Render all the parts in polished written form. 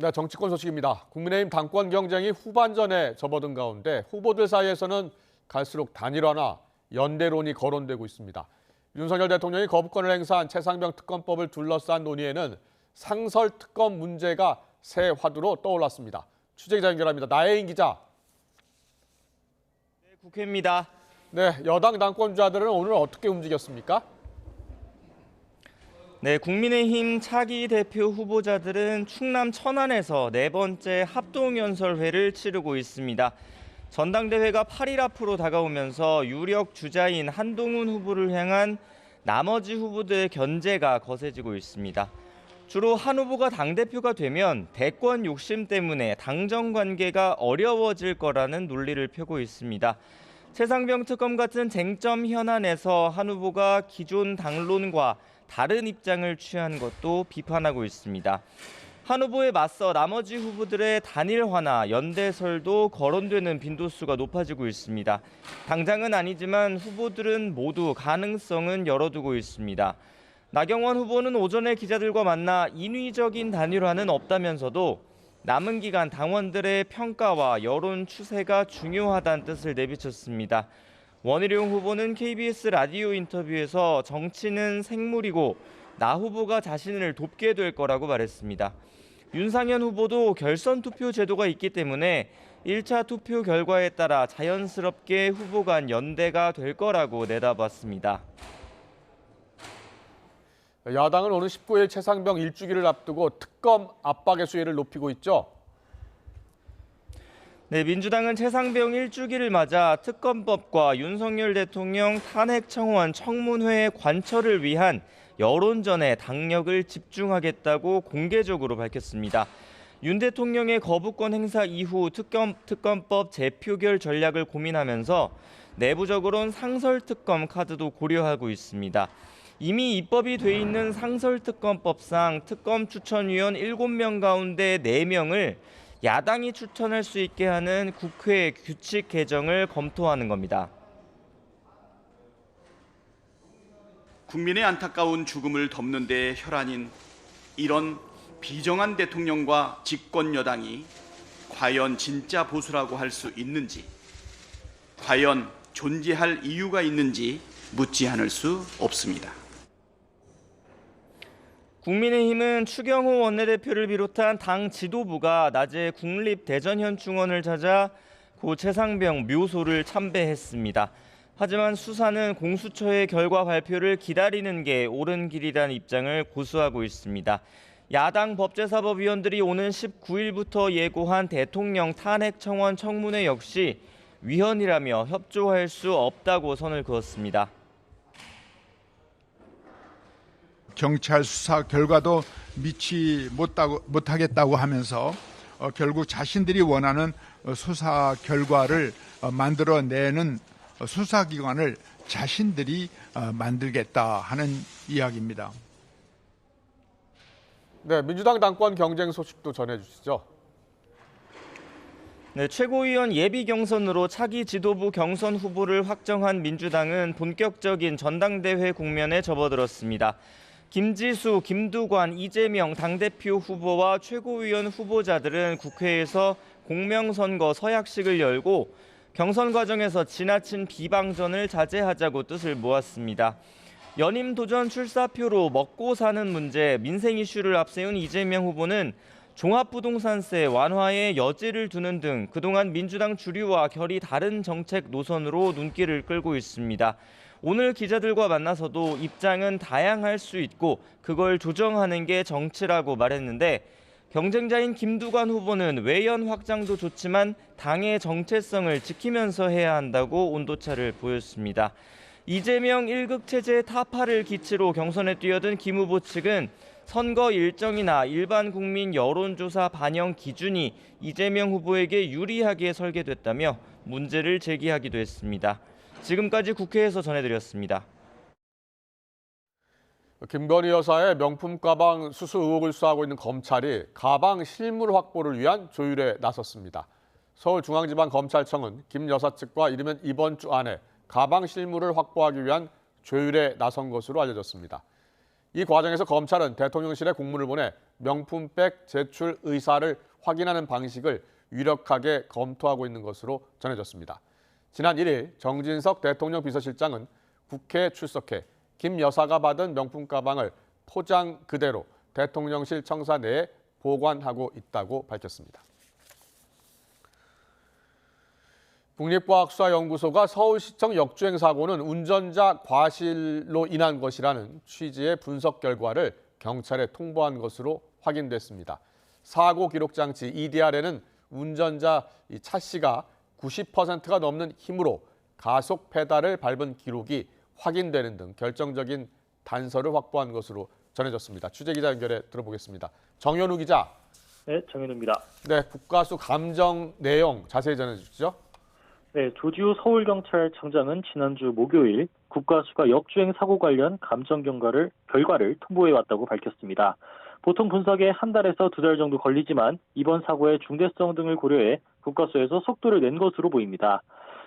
네, 정치권 소식입니다. 국민의힘 당권 경쟁이 후반전에 접어든 가운데 후보들 사이에서는 갈수록 단일화나 연대론이 거론되고 있습니다. 윤석열 대통령이 거부권을 행사한 최상병 특검법을 둘러싼 논의에는 상설 특검 문제가 새 화두로 떠올랐습니다. 취재기자 연결합니다. 나혜인 기자. 네, 국회입니다. 네, 여당 당권자들은 오늘 어떻게 움직였습니까? 네, 국민의힘 차기 대표 후보자들은 충남 천안에서 네 번째 합동연설회를 치르고 있습니다. 전당대회가 8일 앞으로 다가오면서 유력 주자인 한동훈 후보를 향한 나머지 후보들의 견제가 거세지고 있습니다. 주로 한 후보가 당대표가 되면 대권 욕심 때문에 당정 관계가 어려워질 거라는 논리를 펴고 있습니다. 최상병 특검 같은 쟁점 현안에서 한 후보가 기존 당론과 다른 입장을 취한 것도 비판하고 있습니다. 한 후보에 맞서 나머지 후보들의 단일화나 연대설도 거론되는 빈도수가 높아지고 있습니다. 당장은 아니지만 후보들은 모두 가능성은 열어두고 있습니다. 나경원 후보는 오전에 기자들과 만나 인위적인 단일화는 없다면서도 남은 기간 당원들의 평가와 여론 추세가 중요하다는 뜻을 내비쳤습니다. 원희룡 후보는 KBS 라디오 인터뷰에서 정치는 생물이고 나 후보가 자신을 돕게 될 거라고 말했습니다. 윤상현 후보도 결선 투표 제도가 있기 때문에 1차 투표 결과에 따라 자연스럽게 후보 간 연대가 될 거라고 내다봤습니다. 야당은 오는 19일 최상병 일주기를 앞두고 특검 압박의 수위를 높이고 있죠. 네, 민주당은 최상병 일주기를 맞아 특검법과 윤석열 대통령 탄핵 청원 청문회 관철을 위한 여론전에 당력을 집중하겠다고 공개적으로 밝혔습니다. 윤 대통령의 거부권 행사 이후 특검법 재표결 전략을 고민하면서 내부적으로는 상설특검 카드도 고려하고 있습니다. 이미 입법이 돼 있는 상설특검법상 특검 추천위원 7명 가운데 4명을 야당이 추천할 수 있게 하는 국회 규칙 개정을 검토하는 겁니다. 국민의 안타까운 죽음을 덮는 데 혈안인 이런 비정한 대통령과 집권 여당이 과연 진짜 보수라고 할 수 있는지, 과연 존재할 이유가 있는지 묻지 않을 수 없습니다. 국민의힘은 추경호 원내대표를 비롯한 당 지도부가 낮에 국립대전현충원을 찾아 고 최상병 묘소를 참배했습니다. 하지만 수사는 공수처의 결과 발표를 기다리는 게 옳은 길이라는 입장을 고수하고 있습니다. 야당 법제사법위원들이 오는 19일부터 예고한 대통령 탄핵 청원 청문회 역시 위헌이라며 협조할 수 없다고 선을 그었습니다. 경찰 수사 결과도 믿지 못하겠다고 하면서 결국 자신들이 원하는 수사 결과를 만들어내는 수사기관을 자신들이 만들겠다 하는 이야기입니다. 네, 민주당 당권 경쟁 소식도 전해주시죠. 네, 최고위원 예비 경선으로 차기 지도부 경선 후보를 확정한 민주당은 본격적인 전당대회 국면에 접어들었습니다. 김지수, 김두관, 이재명 당대표 후보와 최고위원 후보자들은 국회에서 공명선거 서약식을 열고 경선 과정에서 지나친 비방전을 자제하자고 뜻을 모았습니다. 연임 도전 출사표로 먹고 사는 문제, 민생 이슈를 앞세운 이재명 후보는 종합부동산세 완화에 여지를 두는 등 그동안 민주당 주류와 결이 다른 정책 노선으로 눈길을 끌고 있습니다. 오늘 기자들과 만나서도 입장은 다양할 수 있고 그걸 조정하는 게 정치라고 말했는데 경쟁자인 김두관 후보는 외연 확장도 좋지만 당의 정체성을 지키면서 해야 한다고 온도차를 보였습니다. 이재명 1극 체제 타파를 기치로 경선에 뛰어든 김 후보 측은 선거 일정이나 일반 국민 여론조사 반영 기준이 이재명 후보에게 유리하게 설계됐다며 문제를 제기하기도 했습니다. 지금까지 국회에서 전해드렸습니다. 김건희 여사의 명품 가방 수수 의혹을 수사하고 있는 검찰이 가방 실물 확보를 위한 조율에 나섰습니다. 서울중앙지방검찰청은 김 여사 측과 이르면 이번 주 안에 가방 실물을 확보하기 위한 조율에 나선 것으로 알려졌습니다. 이 과정에서 검찰은 대통령실에 공문을 보내 명품백 제출 의사를 확인하는 방식을 유력하게 검토하고 있는 것으로 전해졌습니다. 지난 1일 정진석 대통령 비서실장은 국회에 출석해 김 여사가 받은 명품 가방을 포장 그대로 대통령실 청사 내에 보관하고 있다고 밝혔습니다. 국립과학수사연구소가 서울시청 역주행 사고는 운전자 과실로 인한 것이라는 취지의 분석 결과를 경찰에 통보한 것으로 확인됐습니다. 사고 기록 장치 EDR에는 운전자 차 씨가 90%가 넘는 힘으로 가속 페달을 밟은 기록이 확인되는 등 결정적인 단서를 확보한 것으로 전해졌습니다. 취재 기자 연결해 들어보겠습니다. 정현우 기자. 네, 정현우입니다. 네, 국과수 감정 내용 자세히 전해주시죠. 네, 조지우 서울경찰청장은 지난주 목요일 국과수가 역주행 사고 관련 감정 결과를 통보해왔다고 밝혔습니다. 보통 분석에 한 달에서 두 달 정도 걸리지만 이번 사고의 중대성 등을 고려해 국과수에서 속도를 낸 것으로 보입니다.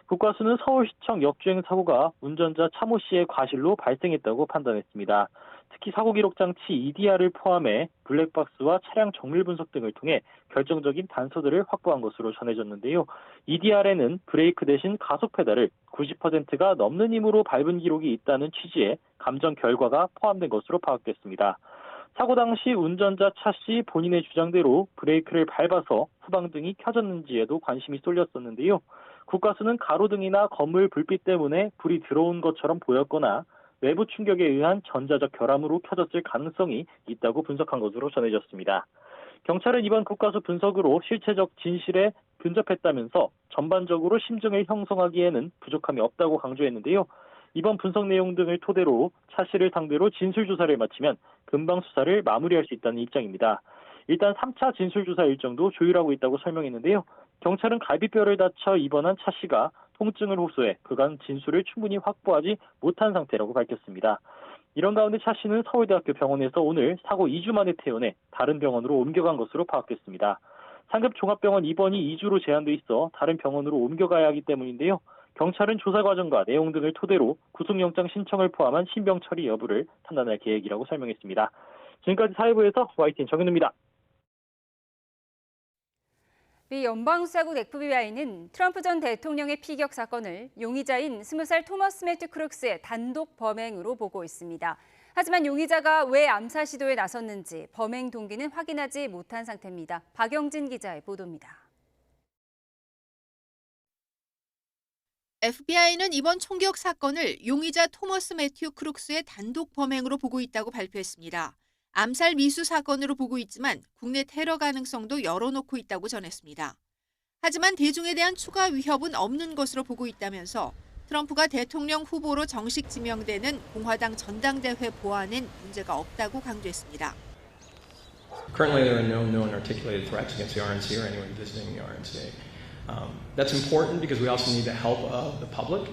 국과수는 서울시청 역주행 사고가 운전자 차모 씨의 과실로 발생했다고 판단했습니다. 특히 사고 기록 장치 EDR을 포함해 블랙박스와 차량 정밀 분석 등을 통해 결정적인 단서들을 확보한 것으로 전해졌는데요. EDR에는 브레이크 대신 가속 페달을 90%가 넘는 힘으로 밟은 기록이 있다는 취지의 감정 결과가 포함된 것으로 파악됐습니다. 사고 당시 운전자 차 씨 본인의 주장대로 브레이크를 밟아서 후방등이 켜졌는지에도 관심이 쏠렸었는데요. 국과수는 가로등이나 건물 불빛 때문에 불이 들어온 것처럼 보였거나 외부 충격에 의한 전자적 결함으로 켜졌을 가능성이 있다고 분석한 것으로 전해졌습니다. 경찰은 이번 국과수 분석으로 실체적 진실에 근접했다면서 전반적으로 심증을 형성하기에는 부족함이 없다고 강조했는데요. 이번 분석 내용 등을 토대로 차 씨를 상대로 진술조사를 마치면 금방 수사를 마무리할 수 있다는 입장입니다. 일단 3차 진술조사 일정도 조율하고 있다고 설명했는데요. 경찰은 갈비뼈를 다쳐 입원한 차 씨가 통증을 호소해 그간 진술을 충분히 확보하지 못한 상태라고 밝혔습니다. 이런 가운데 차 씨는 서울대학교 병원에서 오늘 사고 2주 만에 퇴원해 다른 병원으로 옮겨간 것으로 파악됐습니다. 상급 종합병원 입원이 2주로 제한돼 있어 다른 병원으로 옮겨가야 하기 때문인데요. 경찰은 조사 과정과 내용 등을 토대로 구속영장 신청을 포함한 신병 처리 여부를 판단할 계획이라고 설명했습니다. 지금까지 사회부에서 YTN 정현우입니다. 미 연방수사국 FBI는 트럼프 전 대통령의 피격 사건을 용의자인 20살 토머스 매튜 크룩스의 단독 범행으로 보고 있습니다. 하지만 용의자가 왜 암살 시도에 나섰는지 범행 동기는 확인하지 못한 상태입니다. 박영진 기자의 보도입니다. FBI는 이번 총격 사건을 용의자 토머스 매튜 크룩스의 단독 범행으로 보고 있다고 발표했습니다. 암살 미수 사건으로 보고 있지만 국내 테러 가능성도 열어놓고 있다고 전했습니다. 하지만 대중에 대한 추가 위협은 없는 것으로 보고 있다면서 트럼프가 대통령 후보로 정식 지명되는 공화당 전당대회 보안엔 문제가 없다고 강조했습니다. Currently, there are no known articulated threats against the RNC or anyone visiting the RNC. That's important because we also need the help of the public.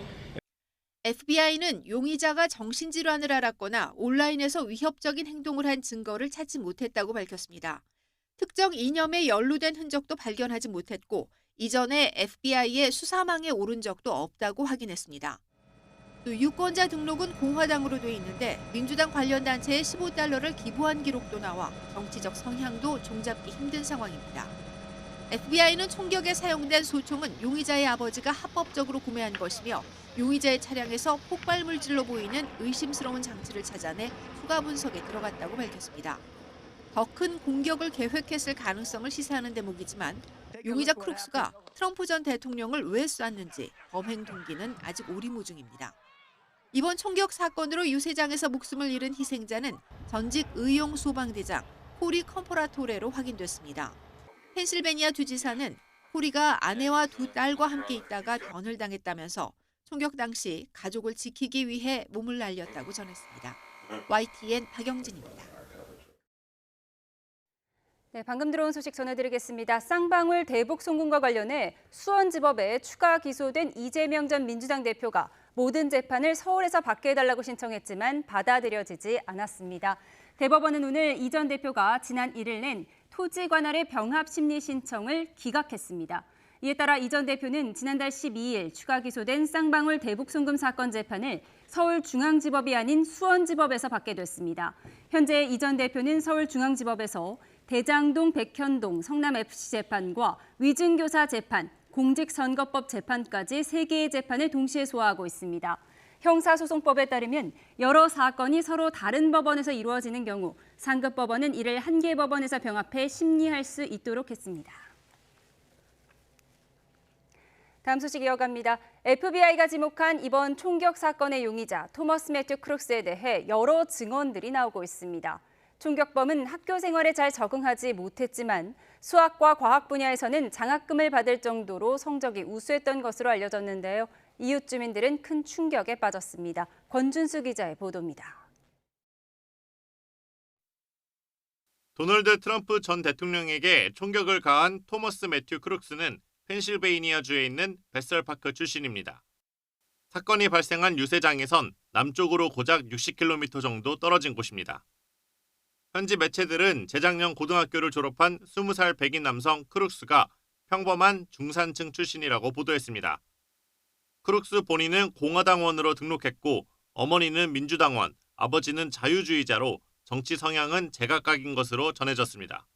FBI는 용의자가 정신질환을 앓았거나 온라인에서 위협적인 행동을 한 증거를 찾지 못했다고 밝혔습니다. 특정 이념에 연루된 흔적도 발견하지 못했고 이전에 FBI의 수사망에 오른 적도 없다고 확인했습니다. 또 유권자 등록은 공화당으로 돼 있는데 민주당 관련 단체에 $15를 기부한 기록도 나와 정치적 성향도 종잡기 힘든 상황입니다. FBI는 총격에 사용된 소총은 용의자의 아버지가 합법적으로 구매한 것이며 용의자의 차량에서 폭발 물질로 보이는 의심스러운 장치를 찾아내 추가 분석에 들어갔다고 밝혔습니다. 더 큰 공격을 계획했을 가능성을 시사하는 대목이지만 용의자 크룩스가 트럼프 전 대통령을 왜 쐈는지 범행 동기는 아직 오리무중입니다. 이번 총격 사건으로 유세장에서 목숨을 잃은 희생자는 전직 의용 소방대장 코리 컴포라토레로 확인됐습니다. 펜실베니아 주지사는 코리가 아내와 두 딸과 함께 있다가 변을 당했다면서 총격 당시 가족을 지키기 위해 몸을 날렸다고 전했습니다. YTN 박영진입니다. 네, 방금 들어온 소식 전해드리겠습니다. 쌍방울 대북 송금과 관련해 수원지법에 추가 기소된 이재명 전 민주당 대표가 모든 재판을 서울에서 받게 해달라고 신청했지만 받아들여지지 않았습니다. 대법원은 오늘 이 전 대표가 지난 1일 낸 토지 관할의 병합 심리 신청을 기각했습니다. 이에 따라 이 전 대표는 지난달 12일 추가 기소된 쌍방울 대북 송금 사건 재판을 서울중앙지법이 아닌 수원지법에서 받게 됐습니다. 현재 이 전 대표는 서울중앙지법에서 대장동 백현동 성남FC 재판과 위증교사 재판, 공직선거법 재판까지 3개의 재판을 동시에 소화하고 있습니다. 형사소송법에 따르면 여러 사건이 서로 다른 법원에서 이루어지는 경우 상급법원은 이를 한 개 법원에서 병합해 심리할 수 있도록 했습니다. 다음 소식 이어갑니다. FBI가 지목한 이번 총격 사건의 용의자 토머스 매튜 크룩스에 대해 여러 증언들이 나오고 있습니다. 총격범은 학교 생활에 잘 적응하지 못했지만 수학과 과학 분야에서는 장학금을 받을 정도로 성적이 우수했던 것으로 알려졌는데요. 이웃 주민들은 큰 충격에 빠졌습니다. 권준수 기자의 보도입니다. 도널드 트럼프 전 대통령에게 총격을 가한 토머스 매튜 크룩스는 펜실베이니아주에 있는 베설파크 출신입니다. 사건이 발생한 유세장에선 남쪽으로 고작 60km 정도 떨어진 곳입니다. 현지 매체들은 재작년 고등학교를 졸업한 20살 백인 남성 크룩스가 평범한 중산층 출신이라고 보도했습니다. 크룩스 본인은 공화당원으로 등록했고 어머니는 민주당원, 아버지는 자유주의자로 정치 성향은 제각각인 것으로 전해졌습니다.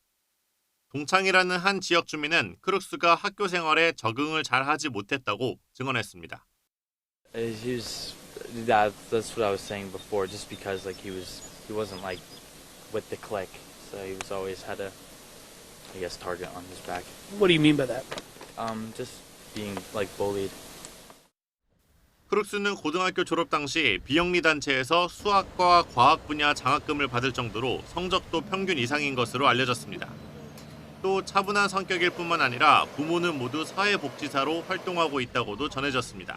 동창이라는 한 지역 주민은 크룩스가 학교 생활에 적응을 잘 하지 못했다고 증언했습니다. That's what I was saying before. Just because he wasn't with the clique, so he was always had a, target on his back. What do you mean by that? Just being bullied. 크룩스는 고등학교 졸업 당시 비영리 단체에서 수학과 과학 분야 장학금을 받을 정도로 성적도 평균 이상인 것으로 알려졌습니다. 또 차분한 성격일 뿐만 아니라 부모는 모두 사회복지사로 활동하고 있다고도 전해졌습니다.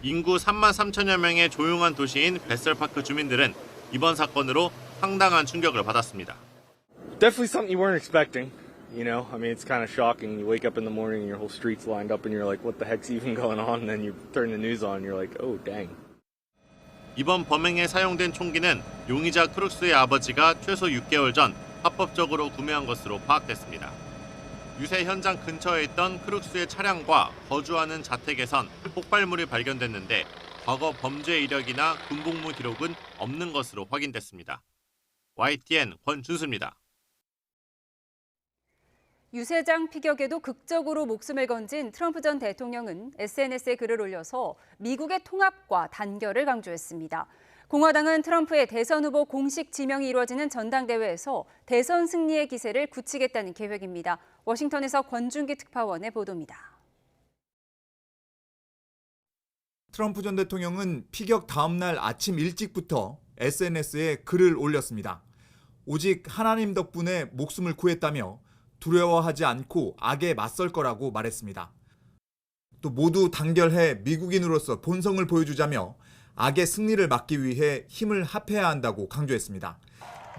인구 3만 3천여 명의 조용한 도시인 베설파크 주민들은 이번 사건으로 상당한 충격을 받았습니다. Definitely something you weren't expecting. It's kind of shocking. You wake up in the morning and your whole street's lined up and you're like, what the heck's even going on? And then you turn the news on and you're like, oh, dang. 이번 범행에 사용된 총기는 용의자 크룩스의 아버지가 최소 6개월 전 합법적으로 구매한 것으로 파악됐습니다. 유세 현장 근처에 있던 크룩스의 차량과 거주하는 자택에선 폭발물이 발견됐는데 과거 범죄 이력이나 군복무 기록은 없는 것으로 확인됐습니다. YTN 권준수입니다. 유세장 피격에도 극적으로 목숨을 건진 트럼프 전 대통령은 SNS에 글을 올려서 미국의 통합과 단결을 강조했습니다. 공화당은 트럼프의 대선 후보 공식 지명이 이루어지는 전당대회에서 대선 승리의 기세를 굳히겠다는 계획입니다. 워싱턴에서 권준기 특파원의 보도입니다. 트럼프 전 대통령은 피격 다음 날 아침 일찍부터 SNS에 글을 올렸습니다. 오직 하나님 덕분에 목숨을 구했다며 두려워하지 않고 악에 맞설 거라고 말했습니다. 또 모두 단결해 미국인으로서 본성을 보여주자며 악의 승리를 막기 위해 힘을 합해야 한다고 강조했습니다.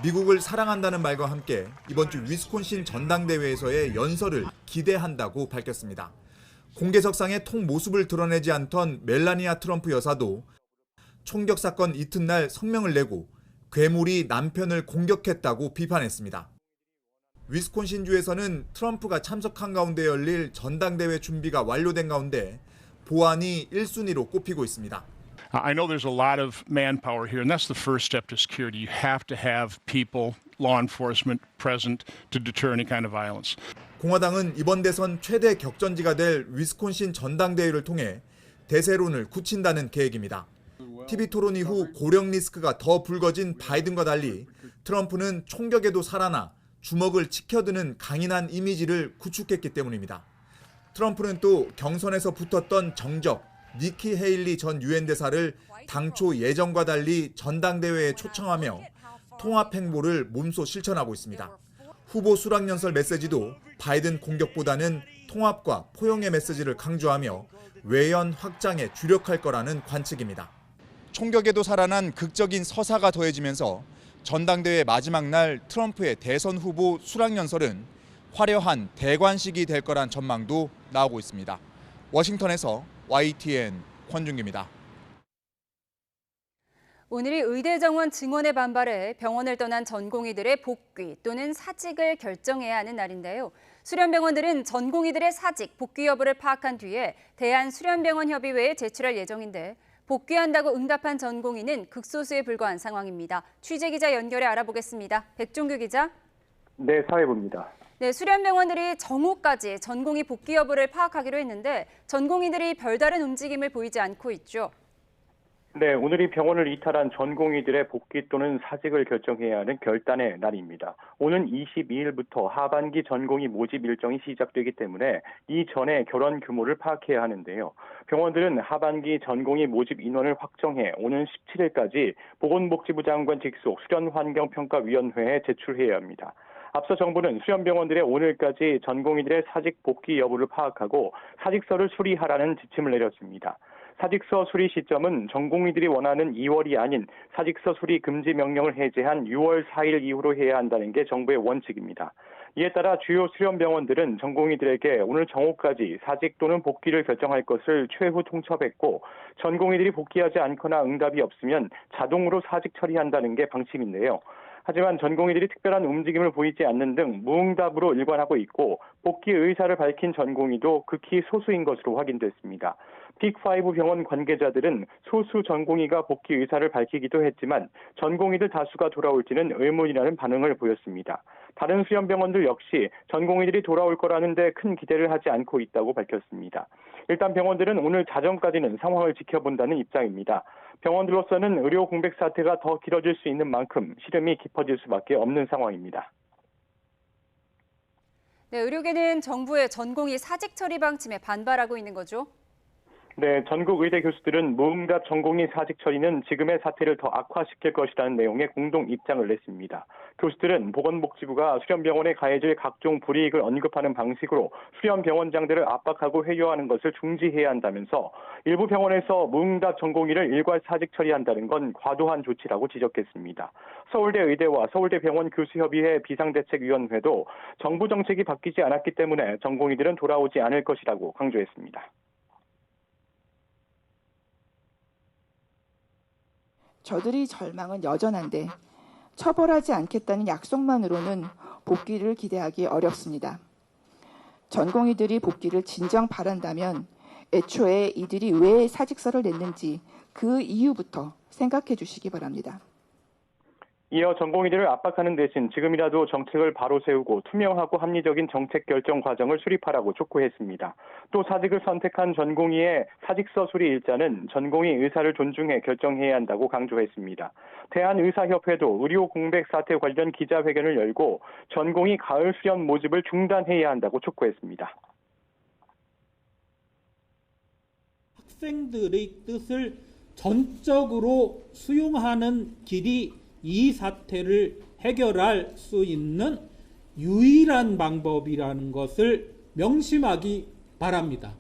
미국을 사랑한다는 말과 함께 이번 주 위스콘신 전당대회에서의 연설을 기대한다고 밝혔습니다. 공개석상의 통 모습을 드러내지 않던 멜라니아 트럼프 여사도 총격 사건 이튿날 성명을 내고 괴물이 남편을 공격했다고 비판했습니다. 위스콘신주에서는 트럼프가 참석한 가운데 열릴 전당대회 준비가 완료된 가운데 보안이 1순위로 꼽히고 있습니다. I know there's a lot of manpower here, and that's the first step to security. You have to have people, law enforcement present to deter any kind of violence. 공화당은 이번 대선 최대 격전지가 될 위스콘신 전당대회를 통해 대세론을 굳힌다는 계획입니다. TV 토론 이후 고령 리스크가 더 불거진 바이든과 달리 트럼프는 총격에도 살아나 주먹을 치켜드는 강인한 이미지를 구축했기 때문입니다. 트럼프는 또 경선에서 붙었던 정적 니키 헤일리 전 유엔 대사를 당초 예정과 달리 전당대회에 초청하며 통합 행보를 몸소 실천하고 있습니다. 후보 수락연설 메시지도 바이든 공격보다는 통합과 포용의 메시지를 강조하며 외연 확장에 주력할 거라는 관측입니다. 총격에도 살아난 극적인 서사가 더해지면서 전당대회 마지막 날 트럼프의 대선 후보 수락연설은 화려한 대관식이 될 거란 전망도 나오고 있습니다. 워싱턴에서 YTN 권준기입니다. 오늘이 의대 정원 증원에 반발해 병원을 떠난 전공의들의 복귀 또는 사직을 결정해야 하는 날인데요. 수련병원들은 전공의들의 사직, 복귀 여부를 파악한 뒤에 대한수련병원협의회에 제출할 예정인데 복귀한다고 응답한 전공의는 극소수에 불과한 상황입니다. 취재기자 연결해 알아보겠습니다. 백종규 기자. 네, 사회부입니다. 네, 수련병원들이 정오까지 전공의 복귀 여부를 파악하기로 했는데 전공의들이 별다른 움직임을 보이지 않고 있죠. 네, 오늘이 병원을 이탈한 전공의들의 복귀 또는 사직을 결정해야 하는 결단의 날입니다. 오는 22일부터 하반기 전공의 모집 일정이 시작되기 때문에 이전에 결원 규모를 파악해야 하는데요. 병원들은 하반기 전공의 모집 인원을 확정해 오는 17일까지 보건복지부 장관 직속 수련환경평가위원회에 제출해야 합니다. 앞서 정부는 수련병원들의 오늘까지 전공의들의 사직 복귀 여부를 파악하고 사직서를 수리하라는 지침을 내렸습니다. 사직서 수리 시점은 전공의들이 원하는 2월이 아닌 사직서 수리 금지 명령을 해제한 6월 4일 이후로 해야 한다는 게 정부의 원칙입니다. 이에 따라 주요 수련병원들은 전공의들에게 오늘 정오까지 사직 또는 복귀를 결정할 것을 최후 통첩했고 전공의들이 복귀하지 않거나 응답이 없으면 자동으로 사직 처리한다는 게 방침인데요. 하지만 전공의들이 특별한 움직임을 보이지 않는 등 무응답으로 일관하고 있고 복귀 의사를 밝힌 전공의도 극히 소수인 것으로 확인됐습니다. 빅5 병원 관계자들은 소수 전공의가 복귀 의사를 밝히기도 했지만 전공의들 다수가 돌아올지는 의문이라는 반응을 보였습니다. 다른 수련병원들 역시 전공의들이 돌아올 거라는 데 큰 기대를 하지 않고 있다고 밝혔습니다. 일단 병원들은 오늘 자정까지는 상황을 지켜본다는 입장입니다. 병원들로서는 의료 공백 사태가 더 길어질 수 있는 만큼 시름이 깊어질 수밖에 없는 상황입니다. 네, 의료계는 정부의 전공의 사직 처리 방침에 반발하고 있는 거죠? 네, 전국 의대 교수들은 무응답 전공의 사직 처리는 지금의 사태를 더 악화시킬 것이라는 내용의 공동 입장을 냈습니다. 교수들은 보건복지부가 수련병원에 가해질 각종 불이익을 언급하는 방식으로 수련병원장들을 압박하고 회유하는 것을 중지해야 한다면서 일부 병원에서 무응답 전공의를 일괄 사직 처리한다는 건 과도한 조치라고 지적했습니다. 서울대 의대와 서울대 병원 교수협의회 비상대책위원회도 정부 정책이 바뀌지 않았기 때문에 전공의들은 돌아오지 않을 것이라고 강조했습니다. 저들의 절망은 여전한데 처벌하지 않겠다는 약속만으로는 복귀를 기대하기 어렵습니다. 전공의들이 복귀를 진정 바란다면 애초에 이들이 왜 사직서를 냈는지 그 이유부터 생각해 주시기 바랍니다. 이어 전공의들을 압박하는 대신 지금이라도 정책을 바로 세우고 투명하고 합리적인 정책 결정 과정을 수립하라고 촉구했습니다. 또 사직을 선택한 전공의의 사직서 수리 일자는 전공의 의사를 존중해 결정해야 한다고 강조했습니다. 대한의사협회도 의료 공백 사태 관련 기자회견을 열고 전공의 가을 수련 모집을 중단해야 한다고 촉구했습니다. 학생들의 뜻을 전적으로 수용하는 길이 이 사태를 해결할 수 있는 유일한 방법이라는 것을 명심하기 바랍니다.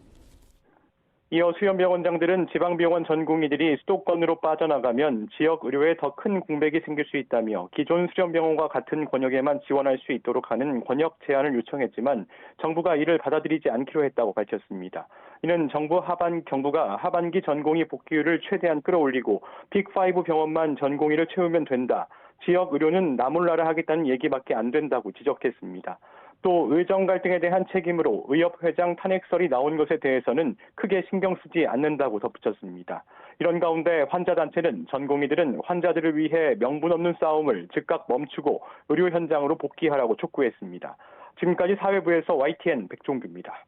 이어 수련병원장들은 지방병원 전공의들이 수도권으로 빠져나가면 지역 의료에 더 큰 공백이 생길 수 있다며 기존 수련병원과 같은 권역에만 지원할 수 있도록 하는 권역 제한을 요청했지만 정부가 이를 받아들이지 않기로 했다고 밝혔습니다. 이는 정부가 하반기 전공의 복귀율을 최대한 끌어올리고 빅5 병원만 전공의를 채우면 된다. 지역 의료는 나몰라라 하겠다는 얘기밖에 안 된다고 지적했습니다. 또 의정 갈등에 대한 책임으로 의협회장 탄핵설이 나온 것에 대해서는 크게 신경 쓰지 않는다고 덧붙였습니다. 이런 가운데 환자단체는 전공의들은 환자들을 위해 명분 없는 싸움을 즉각 멈추고 의료 현장으로 복귀하라고 촉구했습니다. 지금까지 사회부에서 YTN 백종규입니다.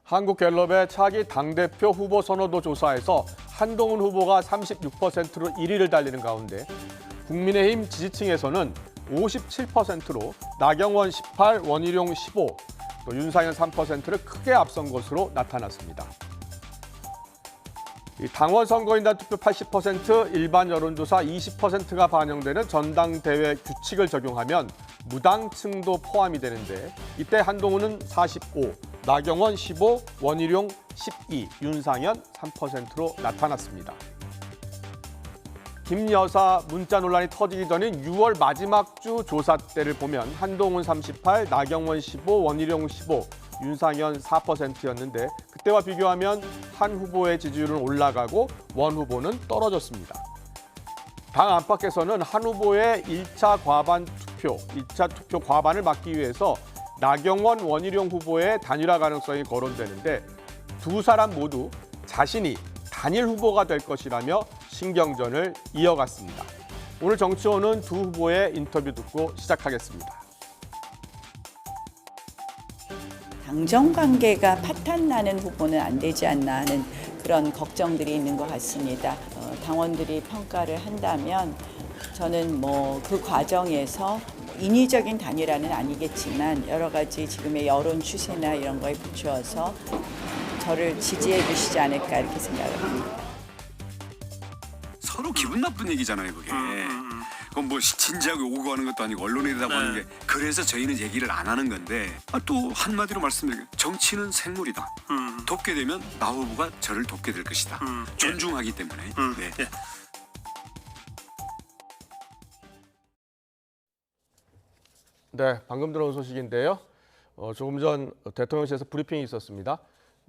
한국갤럽의 차기 당대표 후보 선호도 조사에서 한동훈 후보가 36%로 1위를 달리는 가운데 국민의힘 지지층에서는 57%로 나경원 18, 원희룡 15, 또 윤상현 3%를 크게 앞선 것으로 나타났습니다. 당원 선거인단 투표 80%, 일반 여론조사 20%가 반영되는 전당대회 규칙을 적용하면 무당층도 포함이 되는데 이때 한동훈은 45, 나경원 15, 원희룡 12, 윤상현 3%로 나타났습니다. 김 여사 문자 논란이 터지기 전인 6월 마지막 주 조사 때를 보면 한동훈 38, 나경원 15, 원희룡 15, 윤상현 4%였는데 그때 역대와 비교하면 한 후보의 지지율은 올라가고 원 후보는 떨어졌습니다. 당 안팎에서는 한 후보의 1차 투표 과반을 막기 위해서 나경원, 원희룡 후보의 단일화 가능성이 거론되는데 두 사람 모두 자신이 단일 후보가 될 것이라며 신경전을 이어갔습니다. 오늘 정치원은 두 후보의 인터뷰 듣고 시작하겠습니다. 당정 관계가 파탄나는 후보는 안 되지 않나 하는 그런 걱정들이 있는 것 같습니다. 당원들이 평가를 한다면 저는 그 과정에서 인위적인 단일화는 아니겠지만 여러 가지 지금의 여론 추세나 이런 거에 비추어서 저를 지지해 주시지 않을까 이렇게 생각을 합니다. 서로 기분 나쁜 얘기잖아요, 그게. 그건 뭐 진지하게 오고 가는 것도 아니고 언론에 대다고 하는 게 그래서 저희는 얘기를 안 하는 건데 또 한마디로 말씀드리면 정치는 생물이다. 돕게 되면 나 후보가 저를 돕게 될 것이다. 존중하기 때문에. 네. 네, 방금 들어온 소식인데요. 조금 전 대통령실에서 브리핑이 있었습니다.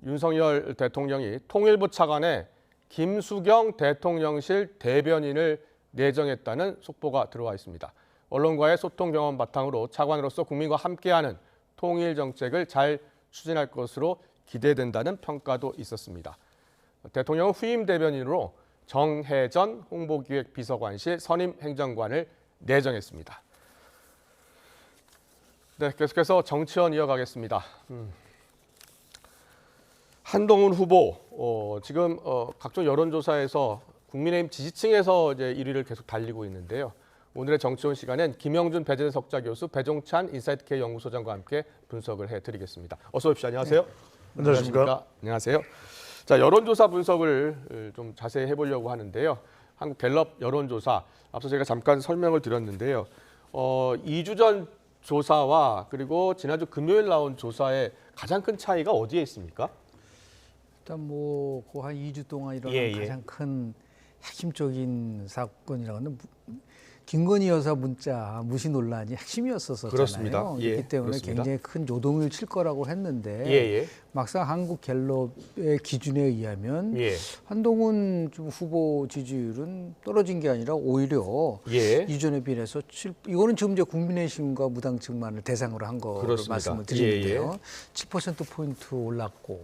윤석열 대통령이 통일부 차관에 김수경 대통령실 대변인을 내정했다는 속보가 들어와 있습니다. 언론과의 소통 경험 바탕으로 차관으로서 국민과 함께하는 통일 정책을 잘 추진할 것으로 기대된다는 평가도 있었습니다. 대통령은 후임 대변인으로 정혜전 홍보기획비서관실 선임 행정관을 내정했습니다. 네, 계속해서 정치원 이어가겠습니다. 한동훈 후보 지금 각종 여론조사에서 국민의힘 지지층에서 이제 1위를 계속 달리고 있는데요. 오늘의 정치원 시간엔 김영준 배재대 석좌 교수, 배종찬 인사이트K 연구소장과 함께 분석을 해드리겠습니다. 어서 오십시오. 안녕하세요. 네. 안녕하십니까. 안녕하세요. 자, 여론조사 분석을 좀 자세히 해보려고 하는데요. 한국 갤럽 여론조사 앞서 제가 잠깐 설명을 드렸는데요. 2주 전 조사와 그리고 지난주 금요일 나온 조사의 가장 큰 차이가 어디에 있습니까? 일단 그 한 2주 동안 일어난 가장 큰 핵심적인 사건이라는 건 김건희 여사 문자 무시 논란이 핵심이었었잖아요. 그렇습니다. 그렇기 때문에 그렇습니다. 굉장히 큰 조동을 칠 거라고 했는데 막상 한국 갤럽의 기준에 의하면 한동훈 후보 지지율은 떨어진 게 아니라 오히려 이전에 비해서 이거는 지금 이제 국민의힘과 무당층만을 대상으로 한 거를 말씀을 드리는데요. 7%포인트 올랐고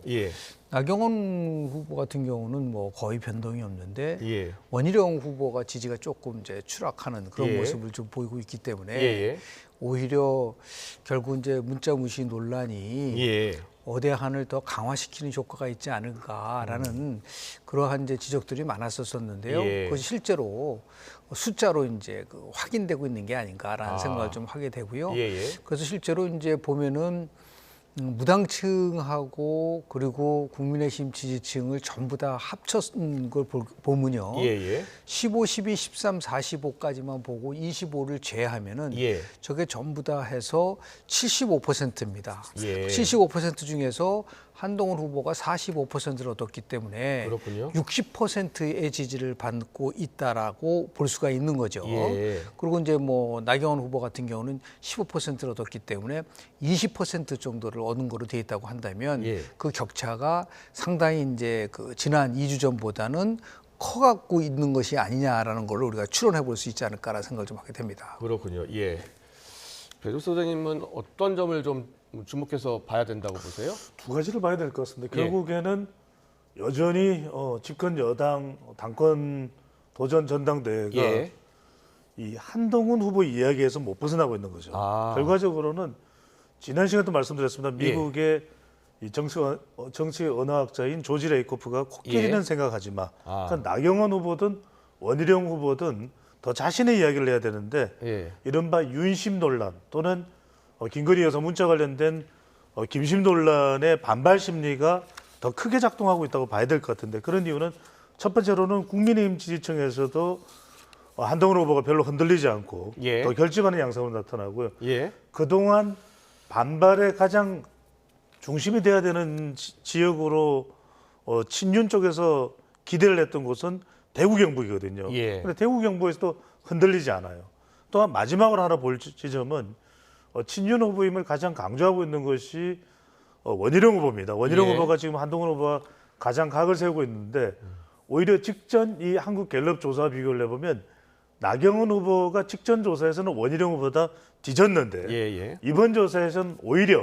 나경원 후보 같은 경우는 거의 변동이 없는데 원희룡 후보가 지지가 조금 이제 추락하는 그런 모습을 좀 보이고 있기 때문에 오히려 결국 이제 문자 무시 논란이 어대한을 더 강화시키는 효과가 있지 않을까라는 그러한 이제 지적들이 많았었는데요. 그것이 실제로 숫자로 이제 확인되고 있는 게 아닌가라는 생각을 좀 하게 되고요. 그래서 실제로 이제 보면은 무당층하고 그리고 국민의힘 지지층을 전부 다 합쳤는 걸 보면요. 15, 12, 13, 45까지만 보고 25를 제외하면은 저게 전부 다 해서 75%입니다. 75% 중에서 한동훈 후보가 45%를 얻었기 때문에 60%의 지지를 받고 있다라고 볼 수가 있는 거죠. 그리고 이제 나경원 후보 같은 경우는 15%를 얻었기 때문에 20% 정도를 얻은 거로 돼 있다고 한다면 그 격차가 상당히 이제 지난 2주 전보다는 커갖고 있는 것이 아니냐라는 걸 우리가 추론해 볼 수 있지 않을까라는 생각을 좀 하게 됩니다. 그렇군요. 배종찬 선생님은 어떤 점을 좀 주목해서 봐야 된다고 보세요? 두 가지를 봐야 될 것 같습니다. 결국에는 여전히 집권 여당 당권 도전 전당대회가 이 한동훈 후보 이야기에서 못 벗어나고 있는 거죠. 결과적으로는 지난 시간에도 말씀드렸습니다. 미국의 이 정치 언어학자인 조지 레이코프가 코끼리는 생각하지 마. 그러니까 나경원 후보든 원희룡 후보든 더 자신의 이야기를 해야 되는데 이른바 윤심 논란 또는 김건희 여사 문자 관련된 김심 논란의 반발 심리가 더 크게 작동하고 있다고 봐야 될 것 같은데 그런 이유는 첫 번째로는 국민의힘 지지층에서도 한동훈 후보가 별로 흔들리지 않고 더 결집하는 양상으로 나타나고요. 그동안 반발의 가장 중심이 돼야 되는 지역으로 친윤 쪽에서 기대를 했던 곳은 대구 경북이거든요. 그런데 대구 경북에서도 흔들리지 않아요. 또한 마지막으로 하나 볼 지점은 친윤 후보임을 가장 강조하고 있는 것이 원희룡 후보입니다. 원희룡 예. 후보가 지금 한동훈 후보가 가장 각을 세우고 있는데 오히려 직전 이 한국갤럽 조사 비교를 해보면 나경원 후보가 직전 조사에서는 원희룡 후보보다 뒤졌는데 이번 조사에서는 오히려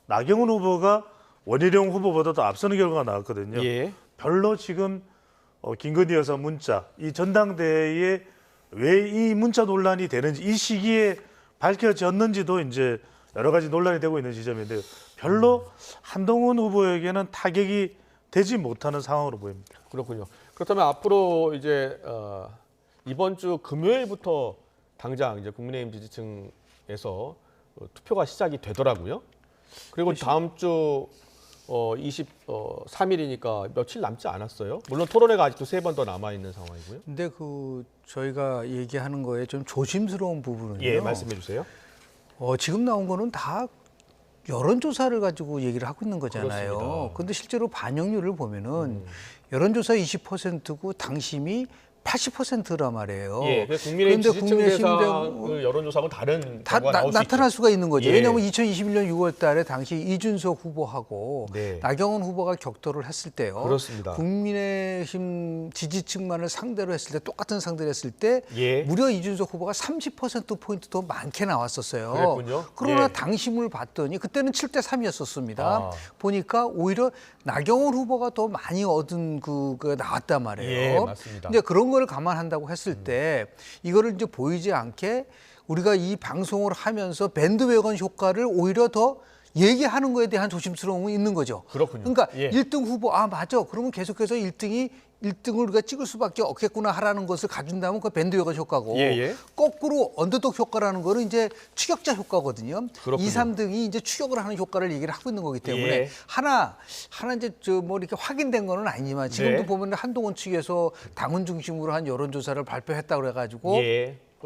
나경원 후보가 원희룡 후보보다도 앞서는 결과가 나왔거든요. 별로 지금 김건희 여사 문자, 이 전당대회에 왜 이 문자 논란이 되는지 이 시기에 밝혀졌는지도 이제 여러 가지 논란이 되고 있는 지점인데요. 별로 한동훈 후보에게는 타격이 되지 못하는 상황으로 보입니다. 그렇군요. 그렇다면 앞으로 이제 이번 주 금요일부터 당장 이제 국민의힘 지지층에서 투표가 시작이 되더라고요. 그리고 다음 주 23일이니까 며칠 남지 않았어요. 물론 토론회가 아직도 3번 더 남아 있는 상황이고요. 근데 저희가 얘기하는 거에 좀 조심스러운 부분은요. 예, 말씀해 주세요. 지금 나온 거는 다 여론조사를 가지고 얘기를 하고 있는 거잖아요. 그런데 실제로 반영률을 보면은 여론조사 20%고 당심이 80%란 말이에요. 예, 국민의힘 지지층 대상을 여론조사하고 다른 결과가 나타날 수가 있는 거죠. 예. 왜냐하면 2021년 6월 달에 당시 이준석 후보하고 나경원 후보가 격돌을 했을 때요. 그렇습니다. 국민의힘 지지층만을 상대로 했을 때 똑같은 상대를 했을 때 무려 이준석 후보가 30%포인트 더 많게 나왔었어요. 그랬군요. 그러나 당심을 봤더니 그때는 7대 3이었었습니다. 보니까 오히려 나경원 후보가 더 많이 얻은 그 나왔단 말이에요. 예, 맞습니다. 근데 그런 걸 감안한다고 했을 때 이거를 이제 보이지 않게 우리가 이 방송을 하면서 밴드웨건 효과를 오히려 더 얘기하는 거에 대한 조심스러움이 있는 거죠. 그렇군요. 그러니까 1등 후보 맞아. 그러면 계속해서 1등을 우리가 찍을 수밖에 없겠구나 하라는 것을 가진다면 그 밴드웨건 효과고 거꾸로 언더독 효과라는 거는 이제 추격자 효과거든요. 그렇군요. 2, 3등이 이제 추격을 하는 효과를 얘기를 하고 있는 거기 때문에 하나 이제 뭐 이렇게 확인된 거는 아니지만 지금도 보면 한동훈 측에서 당원 중심으로 한 여론조사를 발표했다고 그래가지고